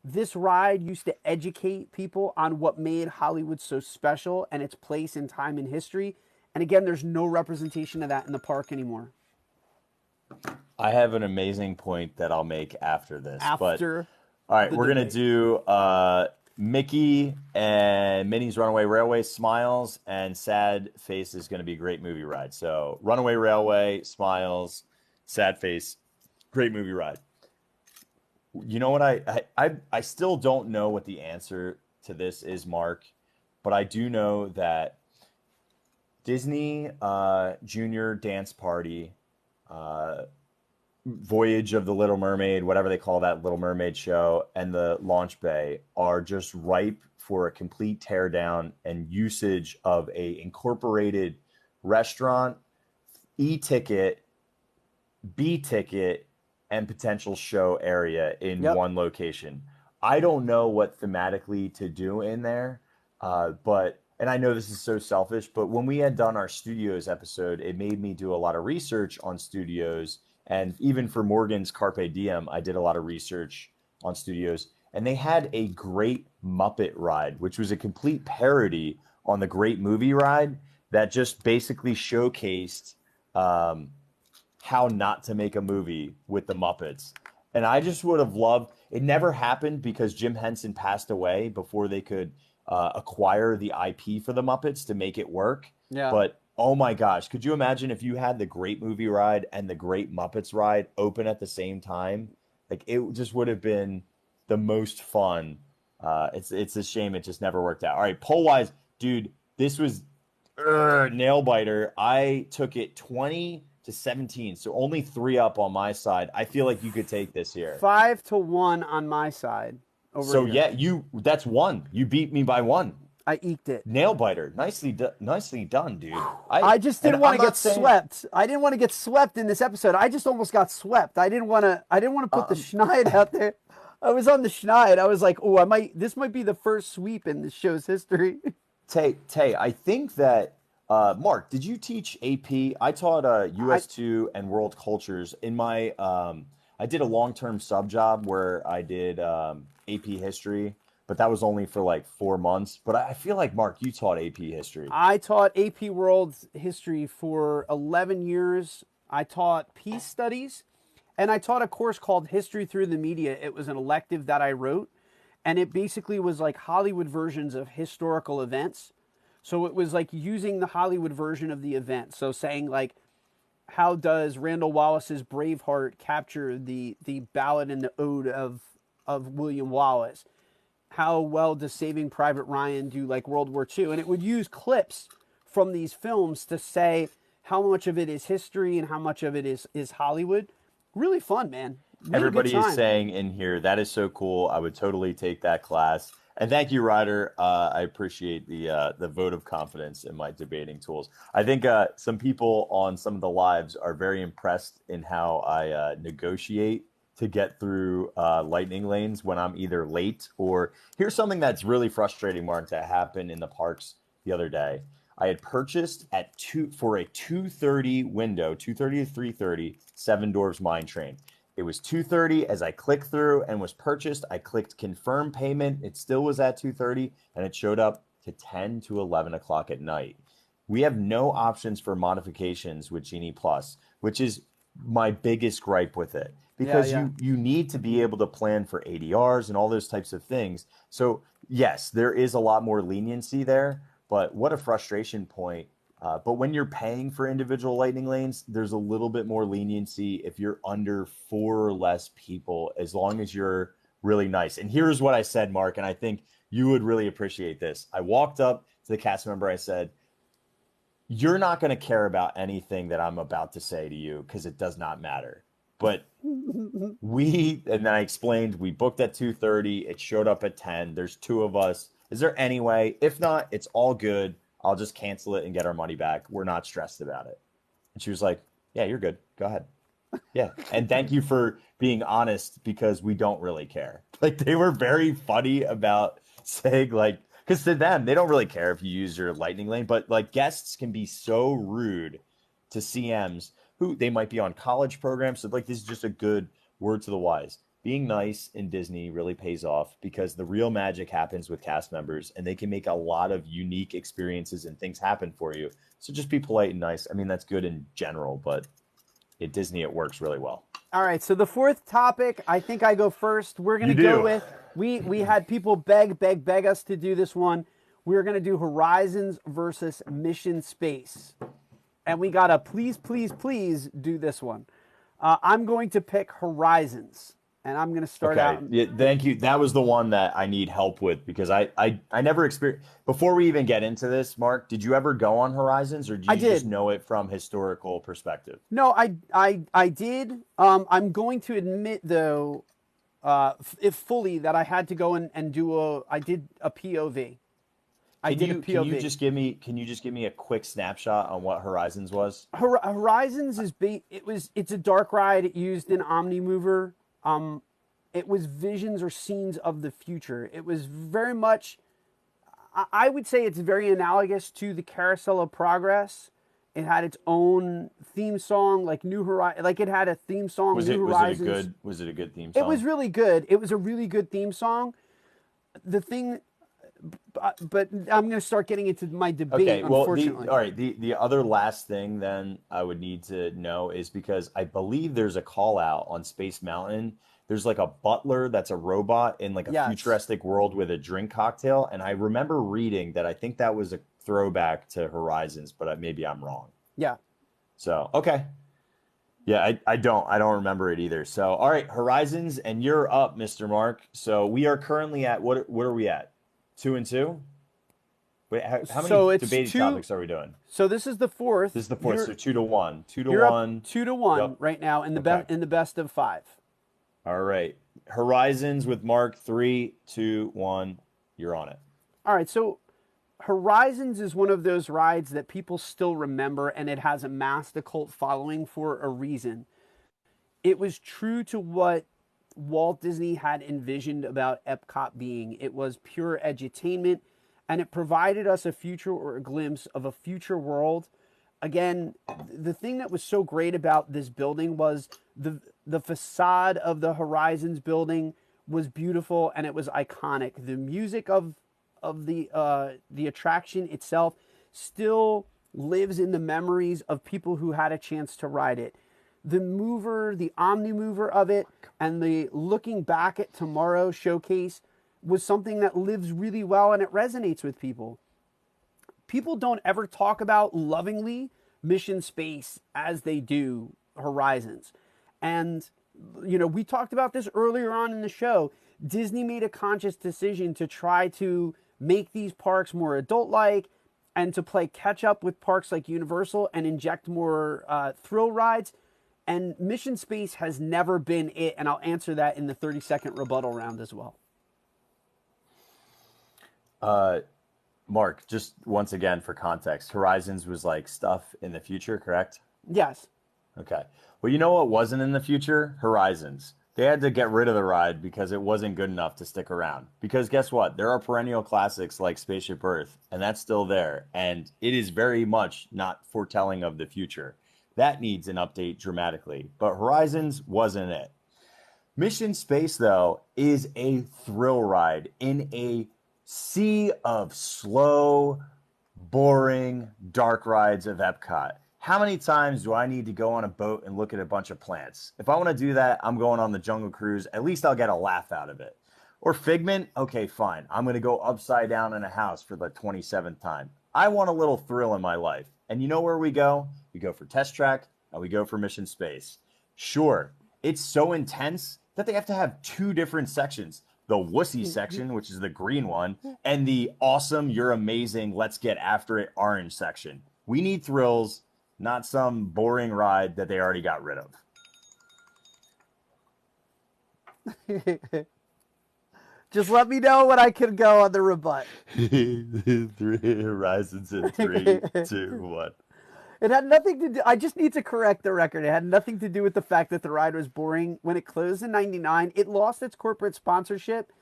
This ride used to educate people on what made Hollywood so special and its place in time and history. And again, there's no representation of that in the park anymore. I have an amazing point that I'll make after this. All right, we're going to do Mickey and Minnie's Runaway Railway, Smiles, and Sad Face is going to be a great movie ride. So Runaway Railway, Smiles, Sad Face, great movie ride. You know what? I still don't know what the answer to this is, Mark, but I do know that Disney Junior Dance Party, Voyage of the Little Mermaid, whatever they call that Little Mermaid show, and the Launch Bay are just ripe for a complete teardown and usage of a incorporated restaurant, e-ticket, B-ticket, and potential show area in one location. I don't know what thematically to do in there, and I know this is so selfish, but when we had done our studios episode, it made me do a lot of research on studios, and even for Morgan's Carpe Diem, I did a lot of research on studios, and they had a great Muppet ride, which was a complete parody on the Great Movie Ride that just basically showcased how not to make a movie with the Muppets. And I just would have loved, it never happened because Jim Henson passed away before they could acquire the IP for the Muppets to make it work. Yeah. But oh my gosh, could you imagine if you had the Great Movie Ride and the Great Muppets Ride open at the same time? Like, it just would have been the most fun. It's a shame it just never worked out. All right, poll-wise, dude, this was nail biter. I took it 20-17, so only 3 up on my side. I feel like you could take this here. 5-1 on my side. That's 1. You beat me by 1. I eked it. Nail biter. Nicely done, dude. I just didn't want to get swept. I didn't want to get swept in this episode. I just almost got swept. I didn't want to put the schneid out there. I was on the schneid. I was like, this might be the first sweep in the show's history. Tay, I think that Mark, did you teach AP? I taught US2 and World Cultures in my. I did a long-term sub job where I did AP History, but that was only for like 4 months. But I feel like, Mark, you taught AP History. I taught AP World History for 11 years. I taught Peace Studies, and I taught a course called History Through the Media. It was an elective that I wrote, and it basically was like Hollywood versions of historical events. So it was like using the Hollywood version of the event. So saying like, how does Randall Wallace's Braveheart capture the ballad and the ode of William Wallace? How well does Saving Private Ryan do like World War II? And it would use clips from these films to say how much of it is history and how much of it is Hollywood. Really fun, man. Really Everybody is saying in here, that is so cool. I would totally take that class. And thank you, Ryder. I appreciate the vote of confidence in my debating tools. I think some people on some of the lives are very impressed in how I negotiate to get through lightning lanes when I'm either late or... Here's something that's really frustrating, Mark, that happened in the parks the other day. I had purchased for a 2:30 window, 2:30 to 3:30, Seven Dwarfs Mine Train. It was 2:30 as I clicked through and was purchased. I clicked confirm payment. It still was at 2:30 and it showed up to 10 to 11 o'clock at night. We have no options for modifications with Genie Plus, which is my biggest gripe with it, because you need to be able to plan for ADRs and all those types of things. So yes, there is a lot more leniency there, but what a frustration point. But when you're paying for individual lightning lanes, there's a little bit more leniency if you're under 4 or less people, as long as you're really nice. And here's what I said, Mark, and I think you would really appreciate this. I walked up to the cast member. I said, you're not going to care about anything that I'm about to say to you because it does not matter. But and then I explained, we booked at 2:30. It showed up at 10. There's 2 of us. Is there any way? If not, it's all good. I'll just cancel it and get our money back. We're not stressed about it. And she was like, yeah, you're good. Go ahead. Yeah. And thank you for being honest, because we don't really care. Like, they were very funny about saying, like, because to them, they don't really care if you use your lightning lane, but like, guests can be so rude to CMs who they might be on college programs. So like, this is just a good word to the wise. Being nice in Disney really pays off, because the real magic happens with cast members, and they can make a lot of unique experiences and things happen for you. So just be polite and nice. I mean, that's good in general, but at Disney, it works really well. All right, so the 4th topic, I think I go first. We're going to go with, we had people beg us to do this one. We're going to do Horizons versus Mission Space. And we got to please do this one. I'm going to pick Horizons. And I'm going to start out. Yeah, thank you. That was the one that I need help with, because I never experienced. Before we even get into this, Mark, did you ever go on Horizons, or do you just know it from historical perspective? No, I did. I'm going to admit, though, if fully, that I had to go and do I did a POV. Can you just give me a quick snapshot on what Horizons was? Horizons is it's a dark ride. It used an Omnimover. It was visions or scenes of the future. It was very much, I would say it's very analogous to the Carousel of Progress. It had its own theme song, like New Horizons. Like, it had a theme song. Was it a good theme song? It was really good. It was a really good theme song. The thing, but I'm going to start getting into my debate. Okay, well, unfortunately. The other last thing then I would need to know is, because I believe there's a call out on Space Mountain. There's like a butler that's a robot in like a futuristic world with a drink cocktail. And I remember reading that I think that was a throwback to Horizons, but maybe I'm wrong. Yeah. So, okay. Yeah, I don't remember it either. So, all right, Horizons, and you're up, Mr. Mark. So we are currently at, what are we at? 2 and 2? Wait, how many debated topics are we doing? So this is the 4th. This is the 4th, so 2 to 1. 2 to you're 1. Up 2 to 1 right now in the best of 5. All right. Horizons with Mark, 3, 2, 1. You're on it. All right, so Horizons is one of those rides that people still remember, and it has amassed a cult following for a reason. It was true to what Walt Disney had envisioned about Epcot being. It was pure edutainment, and it provided us a future, or a glimpse of a future world. Again, the thing that was so great about this building was the facade of the Horizons building was beautiful, and it was iconic. The music of the attraction itself still lives in the memories of people who had a chance to ride it. The mover, the Omnimover of it, and the looking back at tomorrow showcase was something that lives really well, and it resonates with people. People don't ever talk about lovingly Mission Space as they do Horizons. And, you know, we talked about this earlier on in the show. Disney made a conscious decision to try to make these parks more adult-like and to play catch-up with parks like Universal and inject more thrill rides. And Mission Space has never been it, and I'll answer that in the 30-second rebuttal round as well. Mark, just once again for context, Horizons was like stuff in the future, correct? Yes. Okay. Well, you know what wasn't in the future? Horizons. They had to get rid of the ride because it wasn't good enough to stick around. Because guess what? There are perennial classics like Spaceship Earth, and that's still there. And it is very much not foretelling of the future. That needs an update dramatically. But Horizons wasn't it. Mission Space, though, is a thrill ride in a sea of slow, boring, dark rides of Epcot. how many times do I need to go on a boat and look at a bunch of plants? If I want to do that, I'm going on the Jungle Cruise. At least I'll get a laugh out of it. Or Figment, okay, fine. I'm going to go upside down in a house for the 27th time. I want a little thrill in my life. And you know where we go? We go for Test Track and we go for Mission Space. Sure, it's so intense that they have to have 2 different sections. The wussy section, which is the green one, and the awesome, you're amazing, let's get after it orange section. We need thrills, not some boring ride that they already got rid of. Just let me know when I can go on the rebut. 3 Horizons in 3, 2, 1. It had nothing to do. I just need to correct the record. It had nothing to do with the fact that the ride was boring. When it closed in '99, it lost its corporate sponsorship,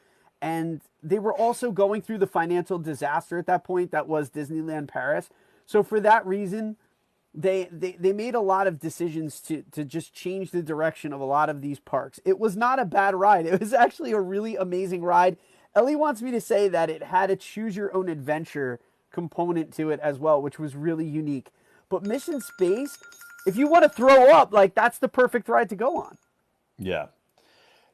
and they were also going through the financial disaster at that point that was Disneyland Paris. So for that reason, they made a lot of decisions to just change the direction of a lot of these parks. It was not a bad ride. It was actually a really amazing ride. Ellie wants me to say that it had a choose your own adventure component to it as well, which was really unique. But Mission Space, if you want to throw up, like, that's the perfect ride to go on. Yeah.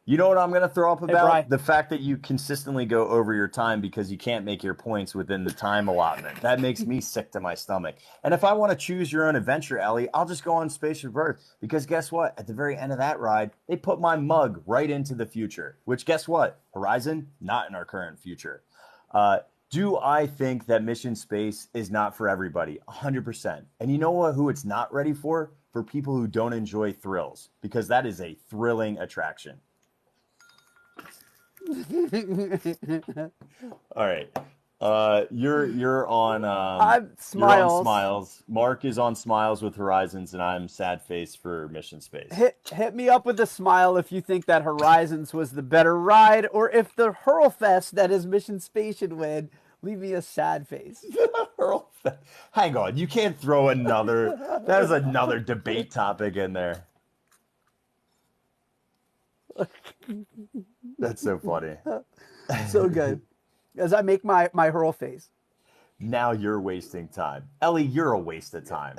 You know what I'm going to throw up about? The fact that you consistently go over your time because you can't make your points within the time allotment. That makes me sick to my stomach. And if I want to choose your own adventure, Ellie, I'll just go on Spaceship Earth. Because guess what? At the very end of that ride, they put my mug right into the future. Which, guess what? Horizon, not in our current future. Do I think that Mission Space is not for everybody? 100%. And you know what? Who it's not ready for? For people who don't enjoy thrills. Because that is a thrilling attraction. All right. You're on I'm Smiles. You're on Smiles. Marc is on Smiles with Horizons, and I'm Sad Face for Mission Space. Hit me up with a smile if you think that Horizons was the better ride, or if the Hurlfest that is Mission Space should win. Leave me a sad face. Hang on, you can't throw another. That is another debate topic in there. That's so funny. So good. As I make my hurl face. Now you're wasting time. Ellie, you're a waste of time.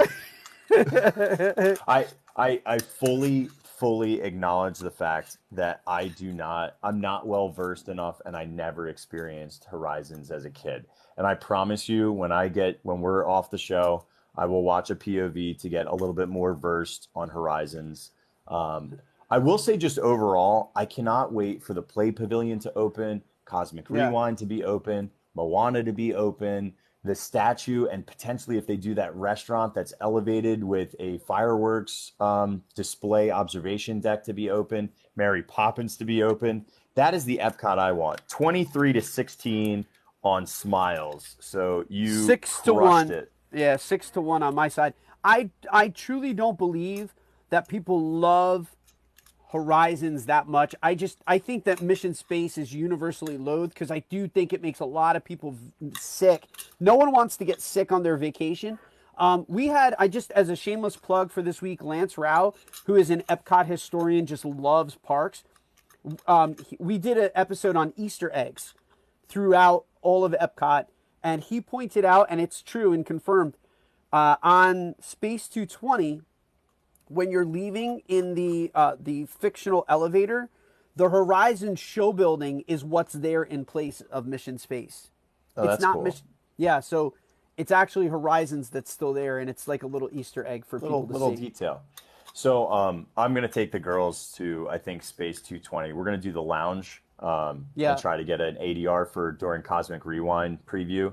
I fully acknowledge the fact that I'm not well versed enough, and I never experienced Horizons as a kid. And I promise you, when we're off the show, I will watch a POV to get a little bit more versed on Horizons. I will say, just overall, I cannot wait for the Play Pavilion to open, Cosmic Rewind to be open, Moana to be open, the statue, and potentially if they do that restaurant that's elevated with a fireworks display observation deck to be open, Mary Poppins to be open. That is the Epcot I want. 23-16 on Smiles. So you 6-1. It. Yeah, 6-1 on my side. I truly don't believe that people love Horizons that much. I think that Mission Space is universally loathed because I do think it makes a lot of people sick. No one wants to get sick on their vacation. As a shameless plug for this week, Lance Rao, who is an Epcot historian, just loves parks. We did an episode on Easter eggs throughout all of Epcot, and he pointed out, and it's true and confirmed, on Space 220, when you're leaving in the fictional elevator, the Horizon show building is what's there in place of Mission Space. Oh, it's not cool. Yeah, so it's actually Horizons that's still there, and it's like a little Easter egg for people to see. Little detail. So I'm going to take the girls to, I think, Space 220. We're going to do the lounge and try to get an ADR during Cosmic Rewind preview.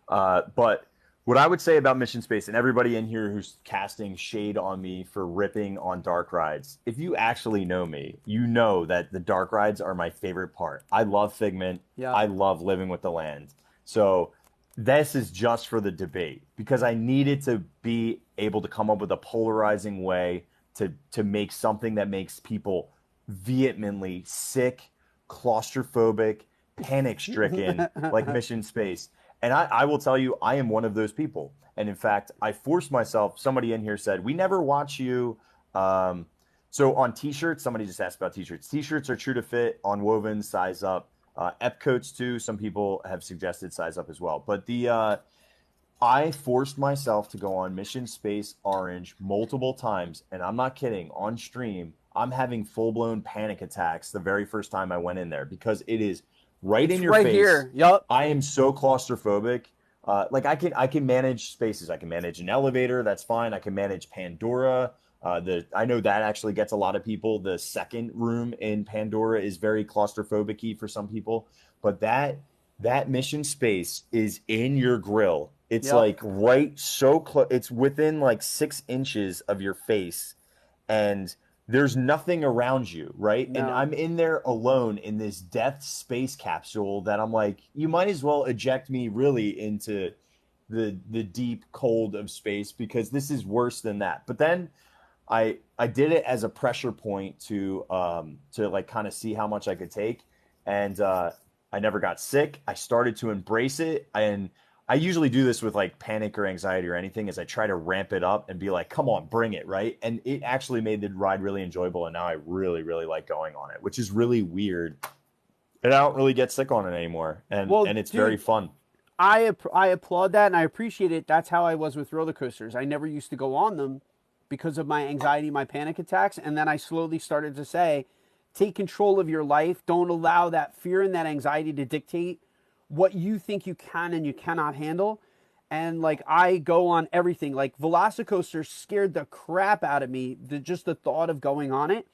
But what I would say about Mission Space, and everybody in here who's casting shade on me for ripping on dark rides, if you actually know me, you know that the dark rides are my favorite part. I love Figment. Yeah. I love Living with the Land. So this is just for the debate because I needed to be able to come up with a polarizing way to make something that makes people vehemently sick, claustrophobic, panic-stricken like Mission Space. And I will tell you, I am one of those people. And in fact, I forced myself. Somebody in here said, we never watch you. So on T-shirts, somebody just asked about T-shirts. T-shirts are true to fit. On wovens, size up. Epcoats too. Some people have suggested size up as well. But I forced myself to go on Mission Space Orange multiple times, and I'm not kidding. On stream, I'm having full-blown panic attacks the very first time I went in there because it is right in your right face. Here. Yup. I am so claustrophobic. Like I can manage spaces. I can manage an elevator. That's fine. I can manage Pandora. I know that actually gets a lot of people. The second room in Pandora is very claustrophobic-y for some people, but that mission space is in your grill. It's like right so close. It's within like 6 inches of your face, and there's nothing around you, right? No. And I'm in there alone in this death space capsule that I'm like, you might as well eject me really into the deep cold of space because this is worse than that. But then I did it as a pressure point to like kind of see how much I could take, and I never got sick. I started to embrace it, and I usually do this with like panic or anxiety or anything is I try to ramp it up and be like, come on, bring it, right? And it actually made the ride really enjoyable, and now I really, really like going on it, which is really weird. And I don't really get sick on it anymore, and it's very fun. I applaud that, and I appreciate it. That's how I was with roller coasters. I never used to go on them because of my anxiety, my panic attacks, and then I slowly started to say, take control of your life. Don't allow that fear and that anxiety to dictate what you think you can and you cannot handle. And like I go on everything. Like Velocicoaster scared the crap out of me. Just the thought of going on it.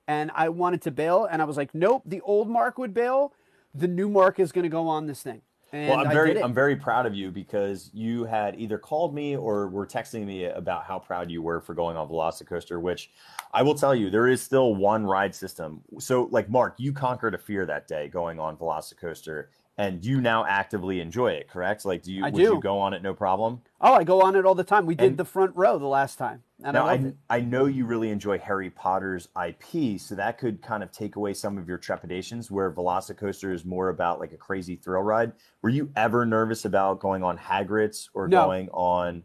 And I wanted to bail. And I was like, nope, the old Marc would bail. The new Marc is going to go on this thing. And well, I'm very proud of you because you had either called me or were texting me about how proud you were for going on Velocicoaster, which I will tell you, there is still one ride system. So like Marc, you conquered a fear that day going on Velocicoaster, and you now actively enjoy it, correct? Like, would you go on it no problem? Oh, I go on it all the time. We did the front row the last time. And now, I know you really enjoy Harry Potter's IP, so that could kind of take away some of your trepidations, where Velocicoaster is more about like a crazy thrill ride. Were you ever nervous about going on Hagrid's or going on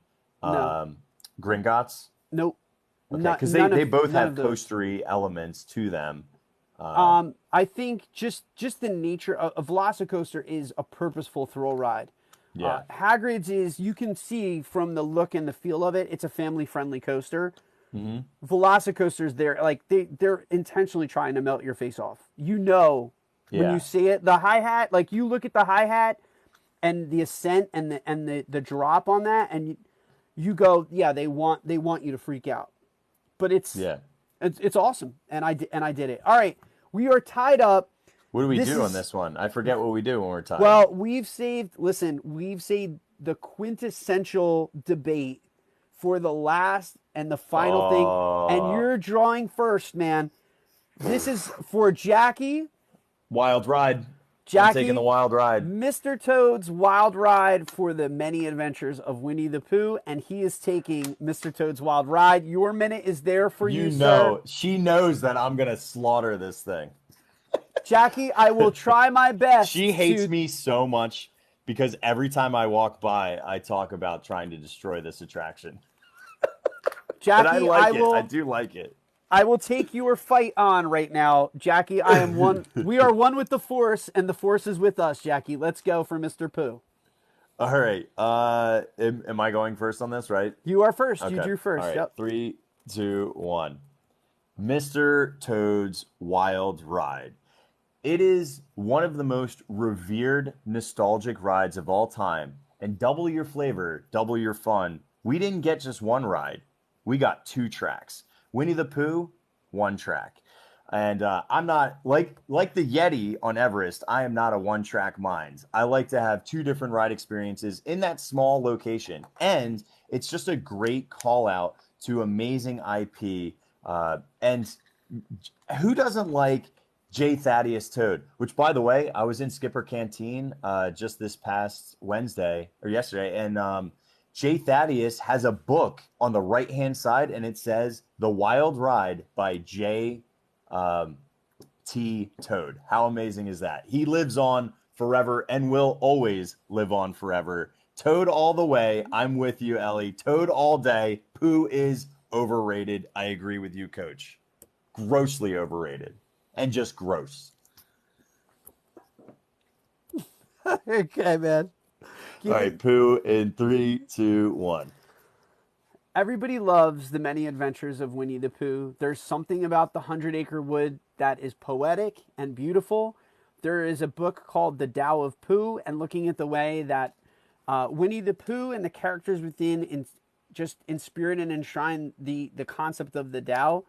Gringotts? Nope. Okay, because they both have coastery elements to them. I think just the nature of a Velocicoaster is a purposeful thrill ride. Yeah. Hagrid's is, you can see from the look and the feel of it, it's a family-friendly coaster. Mm-hmm. Velocicoasters, they're intentionally trying to melt your face off. You know when you see it. The hi-hat, like you look at the hi-hat and the ascent and the drop on that, and you go, yeah, they want you to freak out. But it's awesome, and I did it. All right, we are tied up. What do we do on this one? I forget what we do when we're tied. Well, we've saved the quintessential debate for the last and the final thing, and you're drawing first, man. This is for Jackie. Wild ride. Jackie, I'm taking the wild ride. Mr. Toad's Wild Ride for the many adventures of Winnie the Pooh, and he is taking Mr. Toad's Wild Ride. Your minute is there for you, sir. She knows that I'm going to slaughter this thing. Jackie, I will try my best. She hates me so much because every time I walk by, I talk about trying to destroy this attraction. Jackie, I do like it. I will take your fight on right now, Jackie. I am one. We are one with the Force, and the Force is with us, Jackie. Let's go for Mr. Pooh. All right. Am I going first on this, right? You are first. Okay. You drew first. All right. Yep. 3, 2, 1. Mr. Toad's Wild Ride. It is one of the most revered, nostalgic rides of all time. And double your flavor, double your fun. We didn't get just one ride. We got 2 tracks. Winnie the Pooh, 1 track. And I'm not, like the Yeti on Everest, I am not a one-track mind. I like to have 2 different ride experiences in that small location. And it's just a great call-out to amazing IP. And who doesn't like J. Thaddeus Toad? Which, by the way, I was in Skipper Canteen just this past yesterday, and J. Thaddeus has a book on the right-hand side, and it says The Wild Ride by J. T. Toad. How amazing is that? He lives on forever and will always live on forever. Toad all the way. I'm with you, Ellie. Toad all day. Pooh is overrated. I agree with you, Coach. Grossly overrated. And just gross. Okay, man. All right, Pooh in 3, 2, 1. Everybody loves the many adventures of Winnie the Pooh. There's something about the 100-Acre Wood that is poetic and beautiful. There is a book called The Tao of Pooh, and looking at the way that Winnie the Pooh and the characters within just inspirit and enshrine the concept of the Tao.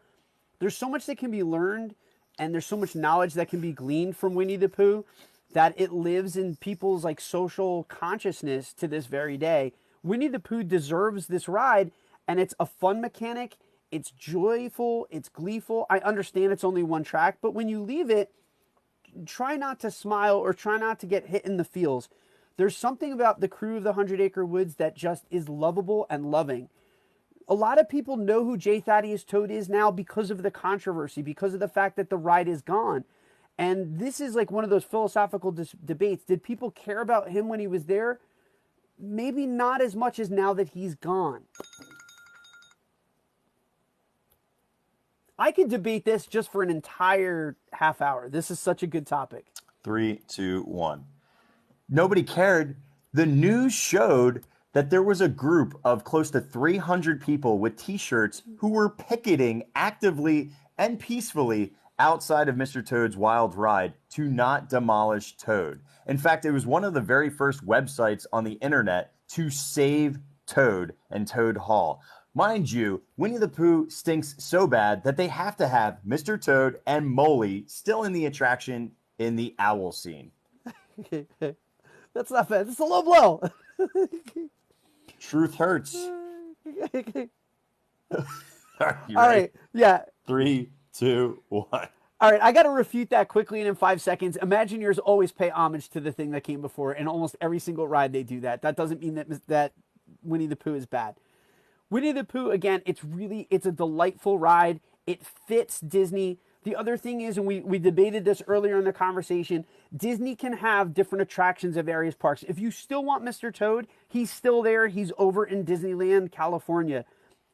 There's so much that can be learned, and there's so much knowledge that can be gleaned from Winnie the Pooh that it lives in people's like social consciousness to this very day. Winnie the Pooh deserves this ride, and it's a fun mechanic. It's joyful. It's gleeful. I understand it's only one track, but when you leave it, try not to smile or try not to get hit in the feels. There's something about the crew of the 100-Acre Woods that just is lovable and loving. A lot of people know who J. Thaddeus Toad is now because of the controversy, because of the fact that the ride is gone. And this is like one of those philosophical debates. Did people care about him when he was there? Maybe not as much as now that he's gone. I could debate this just for an entire half hour. This is such a good topic. 3, 2, 1. Nobody cared. The news showed that there was a group of close to 300 people with T-shirts who were picketing actively and peacefully outside of Mr. Toad's Wild Ride to not demolish Toad. In fact, it was one of the very first websites on the internet to save Toad and Toad Hall. Mind you, Winnie the Pooh stinks so bad that they have to have Mr. Toad and Molly still in the attraction in the owl scene. That's not bad. It's a low blow. Truth hurts. All right. Yeah. 3, 2, 1. All right. I got to refute that quickly and in 5 seconds. Imagineers always pay homage to the thing that came before. In almost every single ride, they do that. That doesn't mean that Winnie the Pooh is bad. Winnie the Pooh, again, it's a delightful ride. It fits Disney. The other thing is, and we debated this earlier in the conversation, Disney can have different attractions at various parks. If you still want Mr. Toad, he's still there. He's over in Disneyland, California.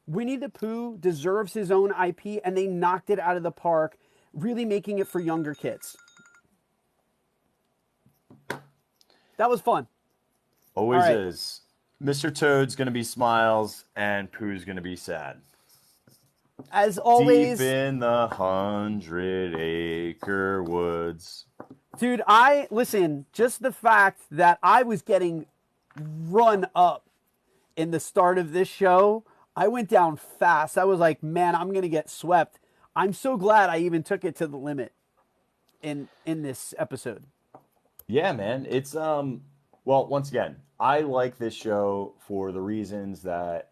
Winnie the Pooh deserves his own IP, and they knocked it out of the park, really making it for younger kids. That was fun. Always is. Mr. Toad's going to be smiles, and Pooh's going to be sad. As always. Deep in the 100-acre woods. Dude, listen, just the fact that I was getting run up in the start of this show, I went down fast. I was like, man, I'm going to get swept. I'm so glad I even took it to the limit in this episode. Yeah, man. It's, well, once again, I like this show for the reasons that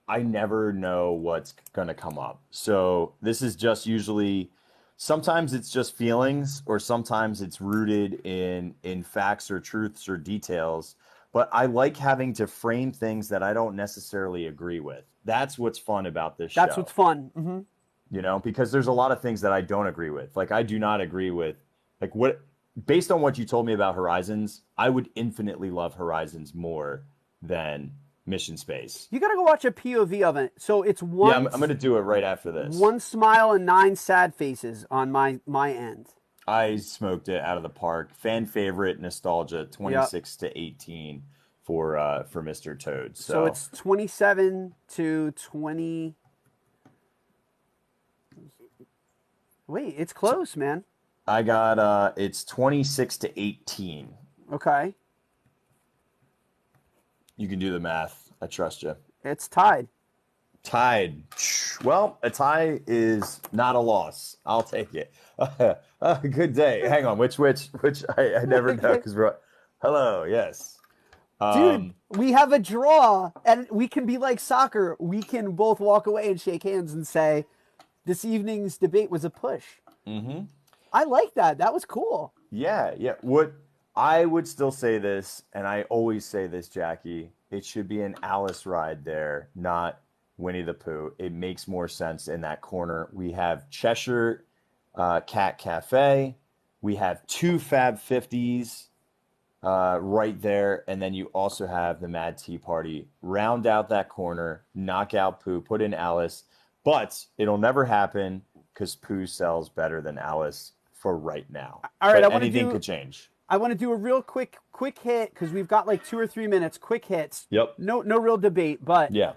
I never know what's going to come up. So this is just usually, sometimes it's just feelings, or sometimes it's rooted in facts or truths or details. But I like having to frame things that I don't necessarily agree with. That's what's fun about this show. That's what's fun. Mm-hmm. You know, because there's a lot of things that I don't agree with. Like, I do not agree with, like, what, based on what you told me about Horizons, I would infinitely love Horizons more than Mission Space. You got to go watch a POV of it. So it's one. Yeah, I'm going to do it right after this. 1 smile and 9 sad faces on my end. I smoked it out of the park. Fan favorite, nostalgia, 26 to 18 for Mr. Toad. So it's 27 to 20. Wait, it's close, man. I got it's 26 to 18. Okay. You can do the math. I trust you. It's tied. Tied. Well, a tie is not a loss. I'll take it. Good day. Hang on. Which I never know because we're. Hello. Yes. Dude, we have a draw, and we can be like soccer. We can both walk away and shake hands and say, "This evening's debate was a push." Mm-hmm. I like that. That was cool. Yeah. What I would still say this, and I always say this, Jackie. It should be an Alice ride there, not Winnie the Pooh. It makes more sense in that corner. We have Cheshire Cat Cafe. We have 2 Fab 50s right there. And then you also have the Mad Tea Party. Round out that corner, knock out Pooh, put in Alice. But it'll never happen because Pooh sells better than Alice for right now. All right, but anything could change. I want to do a real quick hit because we've got like 2 or 3 minutes. Quick hits. Yep. No real debate, but Yeah.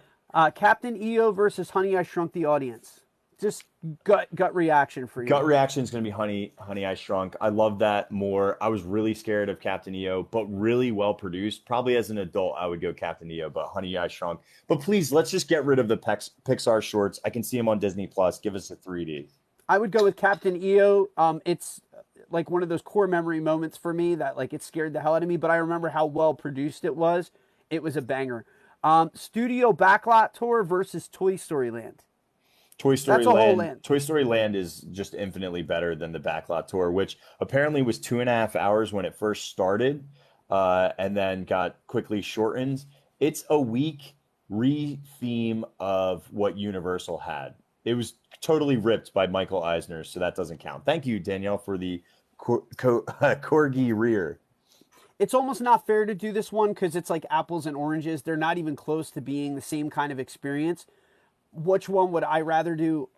Captain EO versus Honey I Shrunk the Audience. Just gut reaction for you. Gut reaction is going to be Honey I Shrunk. I love that more. I was really scared of Captain EO, but really well produced. Probably as an adult, I would go Captain EO, but Honey I Shrunk. But please, let's just get rid of the Pixar shorts. I can see them on Disney Plus. Give us a 3D. I would go with Captain EO. It's like one of those core memory moments for me that like it scared the hell out of me, but I remember how well produced it was. It was a banger. Studio Backlot Tour versus Toy Story Land. Toy Story That's a whole Land. land. Toy Story Land is just infinitely better than the Backlot Tour, which apparently was 2.5 hours when it first started, and then got quickly shortened. It's a week re-theme of what Universal had. It was totally ripped by Michael Eisner, so that doesn't count. Thank you, Danielle, for the corgi rear. It's almost not fair to do this one because it's like apples and oranges. They're not even close to being the same kind of experience. Which one would I rather do?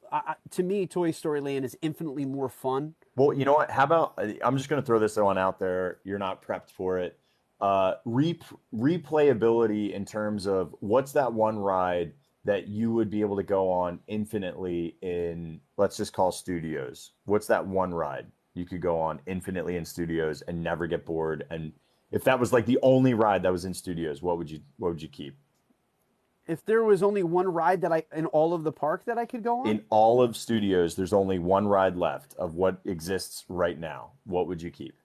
To me, Toy Story Land is infinitely more fun. Well, you know what? How about, I'm just going to throw this one out there. You're not prepped for it. Replayability in terms of what's that one ride that you would be able to go on infinitely in, let's just call studios. What's that one ride you could go on infinitely in studios and never get bored? And if that was like the only ride that was in studios, what would you keep? If there was only one ride that in all of the park that I could go on? In all of studios, there's only one ride left of what exists right now. What would you keep?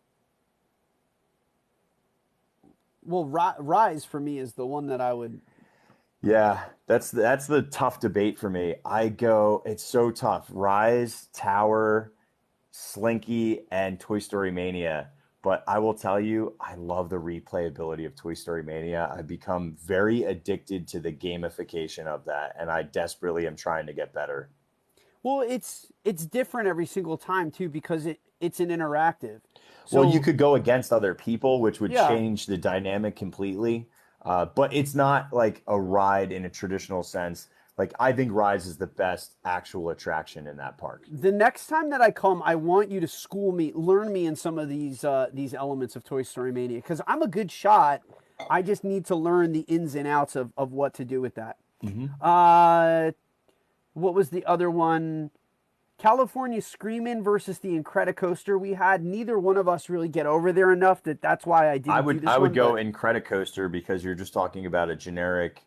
Well, Rise for me is the one that I would. Yeah, that's the tough debate for me. It's so tough. Rise, Tower, Slinky, and Toy Story Mania. But I will tell you, I love the replayability of Toy Story Mania. I've become very addicted to the gamification of that, and I desperately am trying to get better. Well, it's different every single time too because it's an interactive. So, well, you could go against other people, which would change the dynamic completely. But it's not like a ride in a traditional sense. Like, I think Rise is the best actual attraction in that park. The next time that I come, I want you to learn me in some of these elements of Toy Story Mania because I'm a good shot. I just need to learn the ins and outs of what to do with that. Mm-hmm. What was the other one? California Screamin' versus the Incredicoaster we had. Neither one of us really get over there enough that's why I didn't do this I would go Incredicoaster because you're just talking about a generic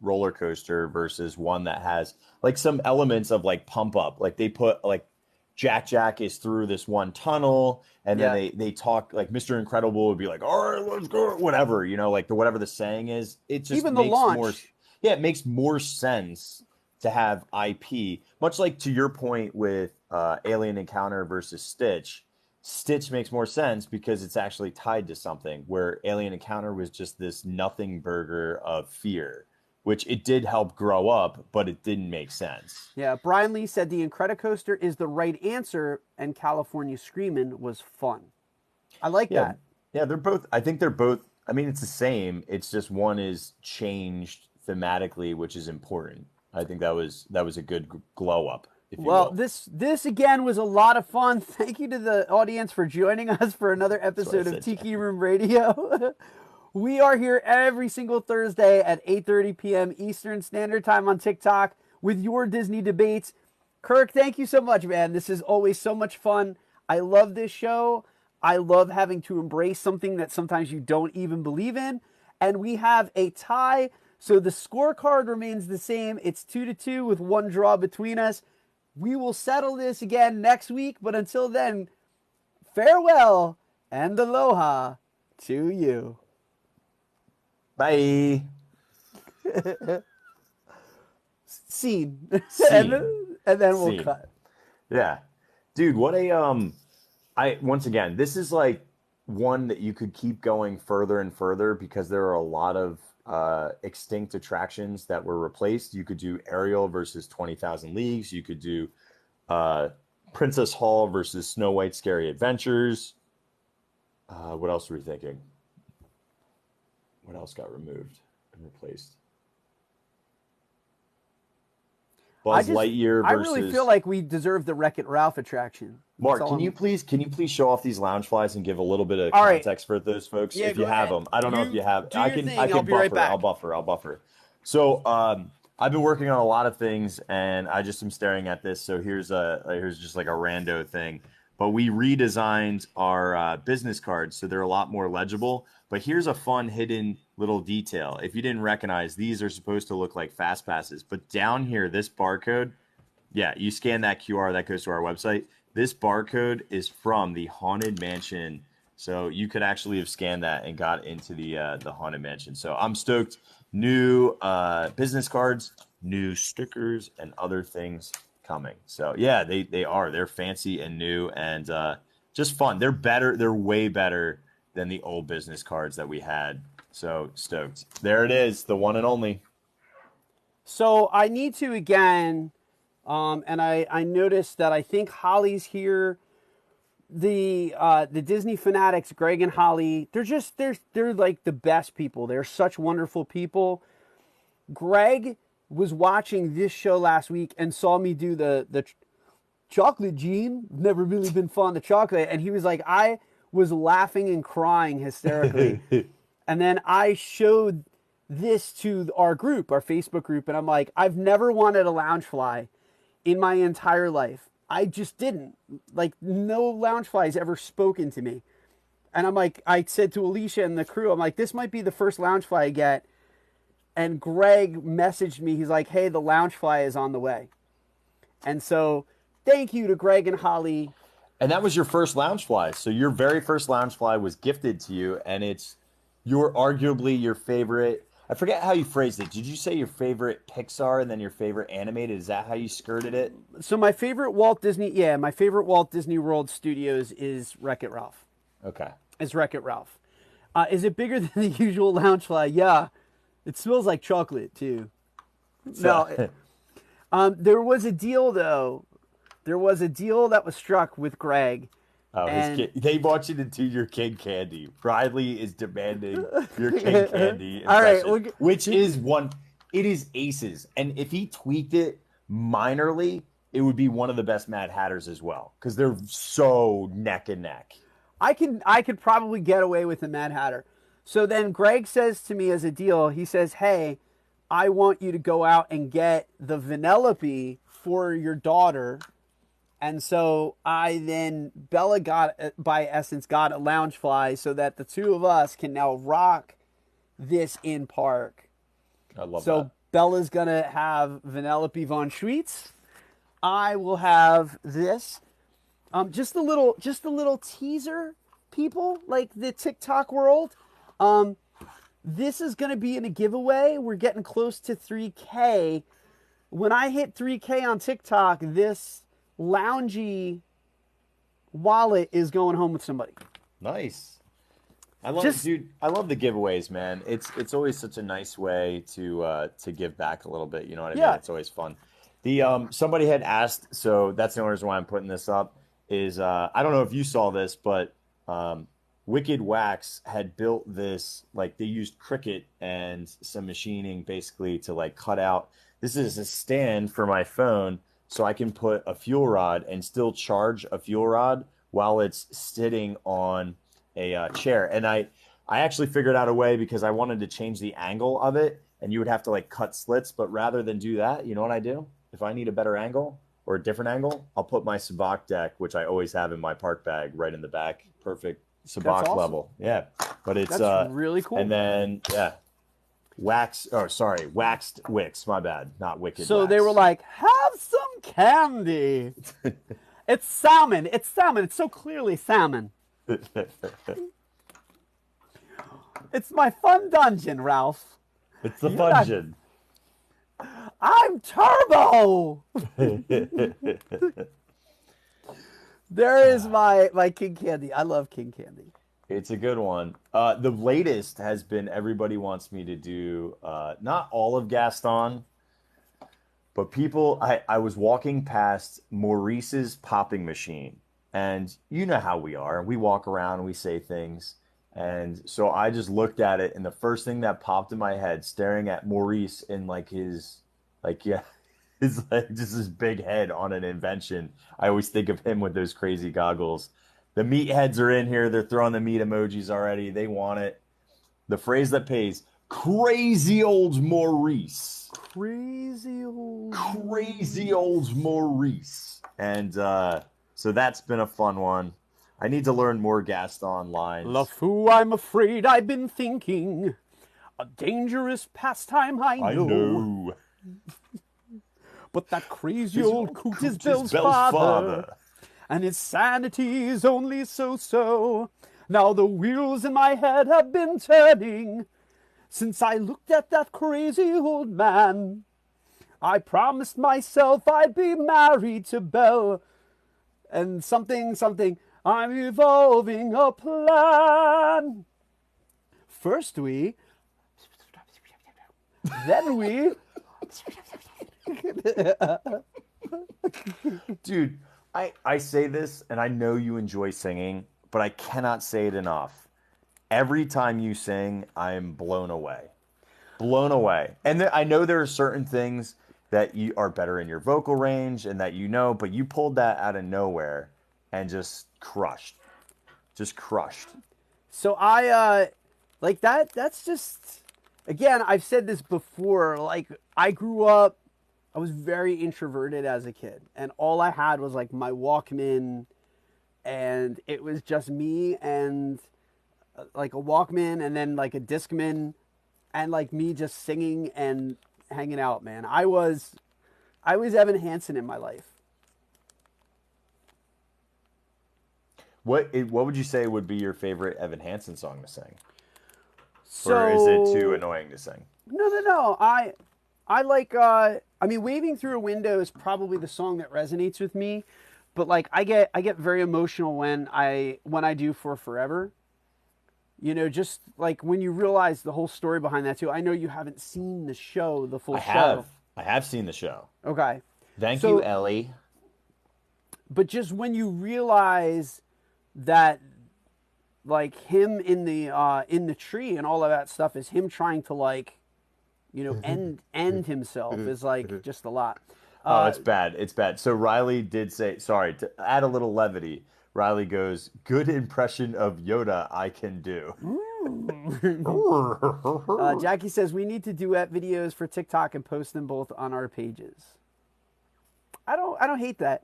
roller coaster versus one that has like some elements of like pump up. Like they put like Jack is through this one tunnel and then they talk like Mr. Incredible would be like, all right, let's go, whatever, like whatever the saying is. It just even makes the launch. it makes more sense to have IP, much like to your point with Alien Encounter versus Stitch. Stitch makes more sense because it's actually tied to something, where Alien Encounter was just this nothing burger of fear, which it did help grow up, but it didn't make sense. Yeah, Brian Lee said the Incredicoaster is the right answer, and California Screamin' was fun. I like that. Yeah, I think they're both. I mean, it's the same. It's just one is changed thematically, which is important. I think that was a good glow up. If you will. This again was a lot of fun. Thank you to the audience for joining us for another episode of Tiki Room Radio. We are here every single Thursday at 8:30 p.m. Eastern Standard Time on TikTok with your Disney debates. Kirk, thank you so much, man. This is always so much fun. I love this show. I love having to embrace something that sometimes you don't even believe in. And we have a tie. So the scorecard remains the same. It's 2-2 with one draw between us. We will settle this again next week. But until then, farewell and aloha to you. Bye. Scene. and then we'll cut. Yeah. Dude, what once again, this is like one that you could keep going further and further because there are a lot of extinct attractions that were replaced. You could do Ariel versus 20,000 Leagues. You could do Princess Hall versus Snow White's Scary Adventures. What else were we thinking? What else got removed and replaced? Buzz Lightyear versus. I really feel like we deserve the Wreck-It Ralph attraction. Mark, can you please show off these lounge flies and give a little bit of context for those folks if you have them? I don't know if you have. I can I'll be right back. I'll buffer. So I've been working on a lot of things, and I just am staring at this. So here's just like a rando thing. But we redesigned our business cards so they're a lot more legible. But here's a fun hidden little detail. If you didn't recognize, these are supposed to look like fast passes. But down here, this barcode, you scan that QR, that goes to our website. This barcode is from the Haunted Mansion. So you could actually have scanned that and got into the Haunted Mansion. So I'm stoked. New business cards, new stickers, and other things coming. So yeah, they're fancy and new and just fun. They're better. They're way better than the old business cards that we had. So stoked. There it is, the one and only. So I need to again, and I noticed that I think Holly's here. The Disney fanatics, Greg and Holly, they're like the best people. They're such wonderful people. Greg was watching this show last week and saw me do the chocolate gene. Never really been fond of chocolate. And he was like, I was laughing and crying hysterically. And then I showed this to our group, our Facebook group. And I'm like, I've never wanted a loungefly in my entire life. I just didn't. Like, no loungefly's ever spoken to me. And I'm like, I said to Alicia and the crew, I'm like, this might be the first loungefly I get. And Greg messaged me. He's like, hey, the loungefly is on the way. And so thank you to Greg and Holly. And that was your first loungefly. So your very first loungefly was gifted to you. And it's arguably your favorite. I forget how you phrased it. Did you say your favorite Pixar and then your favorite animated? Is that how you skirted it? So my favorite Walt Disney World Studios is Wreck-It Ralph. Okay. Is Wreck-It Ralph. Is it bigger than the usual loungefly? Yeah. It smells like chocolate, too. No. There was a deal, though. There was a deal that was struck with Greg. Oh, they want you to do your King Candy. Riley is demanding your King Candy All right, which is one. It is aces, and if he tweaked it minorly, it would be one of the best Mad Hatters as well because they're so neck and neck. I could probably get away with the Mad Hatter. So then Greg says to me as a deal, he says, "Hey, I want you to go out and get the Vanellope for your daughter." And so Bella got a loungefly so that the two of us can now rock this in park. I love that. So Bella's going to have Vanellope von Schweetz. I will have this. Just a little teaser, people, like the TikTok world. This is going to be in a giveaway. We're getting close to 3K. When I hit 3K on TikTok, this loungy wallet is going home with somebody. Nice. I love the giveaways, man. It's always such a nice way to give back a little bit. You know what I mean? It's always fun. The somebody had asked, so that's the only reason why I'm putting this up. Is I don't know if you saw this, but Wicked Wax had built this, like they used Cricut and some machining basically to like cut out. This is a stand for my phone. So I can put a fuel rod and still charge a fuel rod while it's sitting on a chair. And I actually figured out a way because I wanted to change the angle of it, and you would have to like cut slits. But rather than do that, you know what I do? If I need a better angle or a different angle, I'll put my sabacc deck, which I always have in my park bag, right in the back. Perfect sabacc level. Yeah, but it's really cool. And then waxed wicks, my bad, not wicked. So wax. They were like, have some candy. It's salmon. It's so clearly salmon. It's my fun dungeon, Ralph. It's the fungeon. I'm Turbo. There is my King Candy. I love King Candy. It's a good one. The latest has been everybody wants me to do not all of Gaston, but people. I was walking past Maurice's popping machine, and you know how we are. We walk around and we say things, and so I just looked at it, and the first thing that popped in my head, staring at Maurice in like his is like just this big head on an invention. I always think of him with those crazy goggles. The meatheads are in here. They're throwing the meat emojis already. They want it. The phrase that pays, crazy old Maurice. Crazy old Maurice. And so that's been a fun one. I need to learn more Gaston lines. LeFou, I'm afraid I've been thinking. A dangerous pastime, I know. But that crazy old coot is Belle's father. And his sanity is only so-so. Now the wheels in my head have been turning since I looked at that crazy old man. I promised myself I'd be married to Belle. And something, I'm evolving a plan. First we... Then we... Dude, I say this, and I know you enjoy singing, but I cannot say it enough. Every time you sing, I am blown away. Blown away. And I know there are certain things that you are better in your vocal range and that you know, but you pulled that out of nowhere and just crushed. Just crushed. So I, like that's just... Again, I've said this before, like, I grew up, I was very introverted as a kid, and all I had was, like, my Walkman, and it was just me and, like, a Walkman, and then, like, a Discman, and, like, me just singing and hanging out, man. I was Evan Hansen in my life. What would you say would be your favorite Evan Hansen song to sing? Or is it too annoying to sing? No. I like, I mean, Waving Through a Window is probably the song that resonates with me, but like I get very emotional when I do For Forever. You know, just like when you realize the whole story behind that too. I know you haven't seen the show, the full show. I have seen the show. Okay. Thank you, Ellie. But just when you realize that, like, him in the tree and all of that stuff is him trying to, like, you know, end himself is like just a lot. Oh, it's bad. It's bad. So Riley did say, sorry, to add a little levity, Riley goes, good impression of Yoda I can do. Jackie says we need to duet videos for TikTok and post them both on our pages. I don't hate that.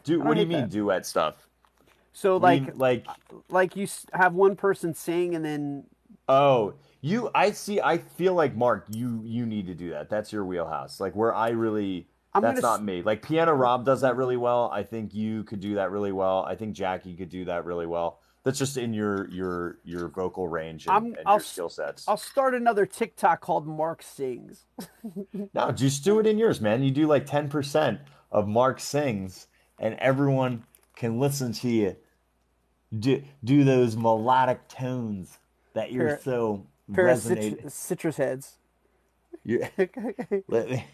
Dude, what do you mean duet stuff? So like you have one person sing and then. Oh, I feel like Marc, you need to do that. That's your wheelhouse. Like where that's not me. Like Piano Rob does that really well. I think you could do that really well. I think Jackie could do that really well. That's just in your vocal range and your skill sets. I'll start another TikTok called Marc Sings. No, just do it in yours, man. You do like 10% of Marc Sings, and everyone can listen to you do those melodic tones that you're so resonating. Citrus heads. Let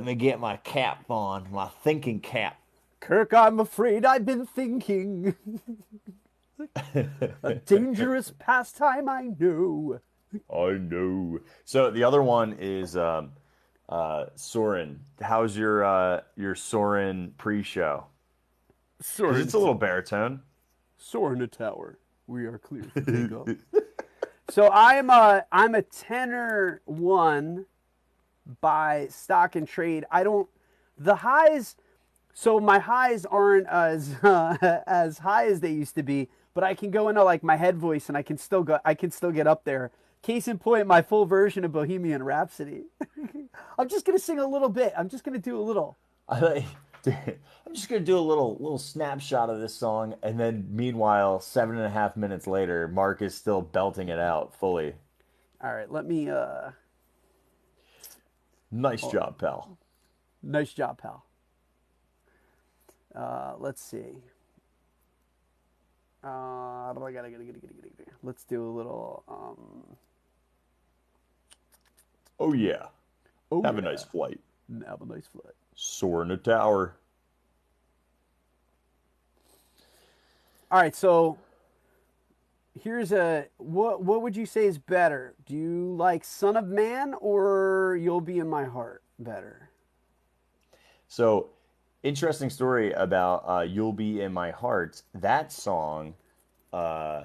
me get my cap on, my thinking cap. Kirk, I'm afraid I've been thinking. A dangerous pastime, I know. I know. So the other one is Soren. How's your Soren pre-show? Soren, it's a little baritone. Soar in a tower. We are clear for takeoff. So I'm a tenor 1 by stock and trade. The highs. So my highs aren't as as high as they used to be, but I can go into like my head voice and I can still get up there. Case in point, my full version of Bohemian Rhapsody. I'm just gonna sing a little bit. I'm just gonna do a little. I'm just gonna do a little snapshot of this song, and then meanwhile, 7.5 minutes later, Marc is still belting it out fully. All right, let me. Nice job, pal. Nice job, pal. Let's see. Let's do a little. Oh yeah. Have a nice flight. Have a nice flight. Soar in a tower. All right, so here's what would you say is better? Do you like Son of Man or You'll Be in My Heart better? So, interesting story about "You'll Be in My Heart." That song, uh,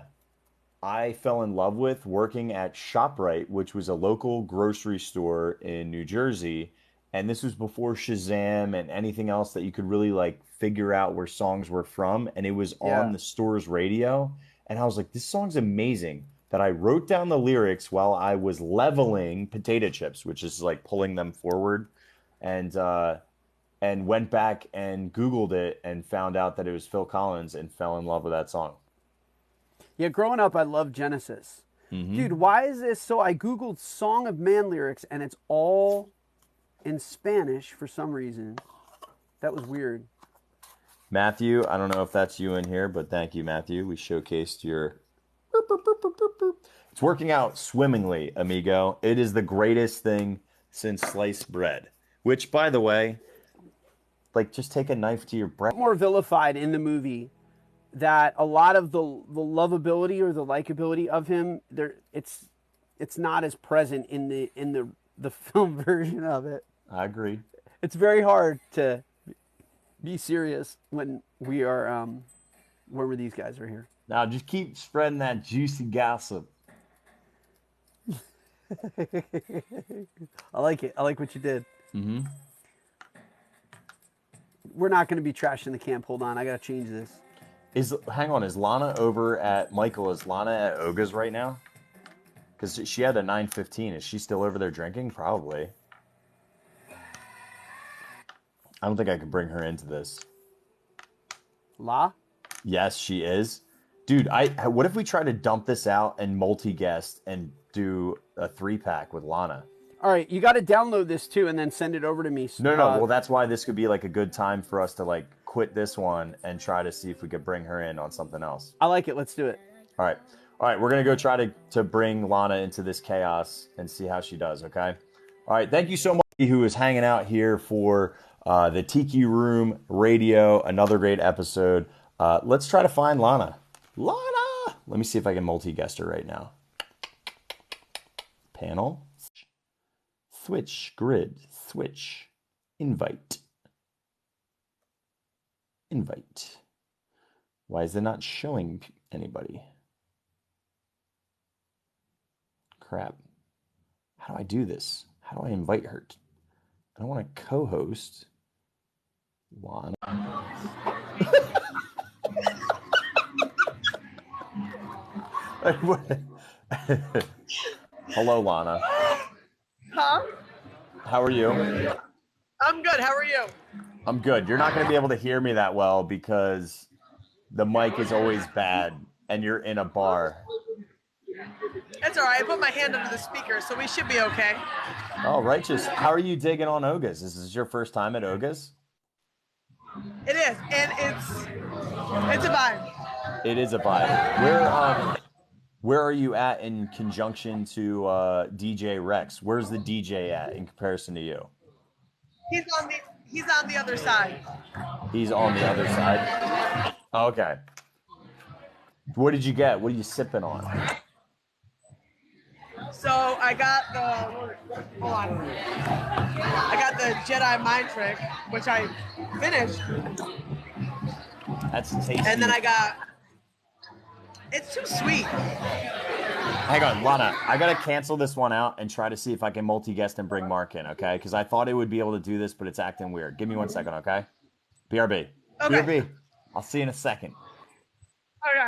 I fell in love with working at ShopRite, which was a local grocery store in New Jersey. And this was before Shazam and anything else that you could really like figure out where songs were from. And it was on Yeah. the store's radio. And I was like, this song's amazing. That I wrote down the lyrics while I was leveling potato chips, which is like pulling them forward. And went back and Googled it and found out that it was Phil Collins and fell in love with that song. Yeah, growing up, I loved Genesis. Dude, why is this? So I Googled Song of Man lyrics, and it's all in Spanish for some reason. That was weird. Matthew, I don't know if that's you in here, but thank you, Matthew. We showcased your. It's working out swimmingly, amigo. It is the greatest thing since sliced bread. Which, by the way, like just take a knife to your breast. More vilified in the movie that a lot of the lovability or the likability of him there it's not as present in the film version of it. I agree. It's very hard to be serious when we are when these guys are here. Now just keep spreading that juicy gossip. I like it. I like what you did. We're not going to be trashing the camp. Hold on, I got to change this. Hang on, is Lana over at Michael? Is Lana at Oga's right now? Because she had a 9:15. Is she still over there drinking? Probably. I don't think I could bring her into this. La? Yes, she is. Dude, what if we try to dump this out and multi-guest and do a 3-pack with Lana? All right, you got to download this too and then send it over to me. No. Well, that's why this could be like a good time for us to like quit this one and try to see if we could bring her in on something else. I like it. Let's do it. All right. We're going to go try to bring Lana into this chaos and see how she does, okay? All right. Thank you so much who is hanging out here for the Tiki Room Radio, another great episode. Let's try to find Lana. Lana! Let me see if I can multi-guest her right now. Panel. Switch. Grid. Switch. Invite. Why is it not showing anybody? Crap. How do I do this? How do I invite her? I don't want to co-host. Lana. Hello, Lana. Huh? How are you? I'm good. How are you? I'm good. You're not going to be able to hear me that well because the mic is always bad and you're in a bar. It's all right. I put my hand under the speaker, so we should be okay. Oh, righteous. How are you digging on Oga's? Is this your first time at Oga's? It is, and it's a vibe. It is a vibe. Where are you at in conjunction to DJ Rex? Where's the DJ at in comparison to you? He's on the other side. He's on the other side. Okay. What did you get? What are you sipping on? So I got the Jedi Mind Trick, which I finished. That's tasty. And then it's too sweet. Hang on, Lana. I gotta cancel this one out and try to see if I can multi-guest and bring Marc in, okay? Because I thought it would be able to do this, but it's acting weird. Give me 1 second, okay? BRB. Okay. BRB. I'll see you in a second.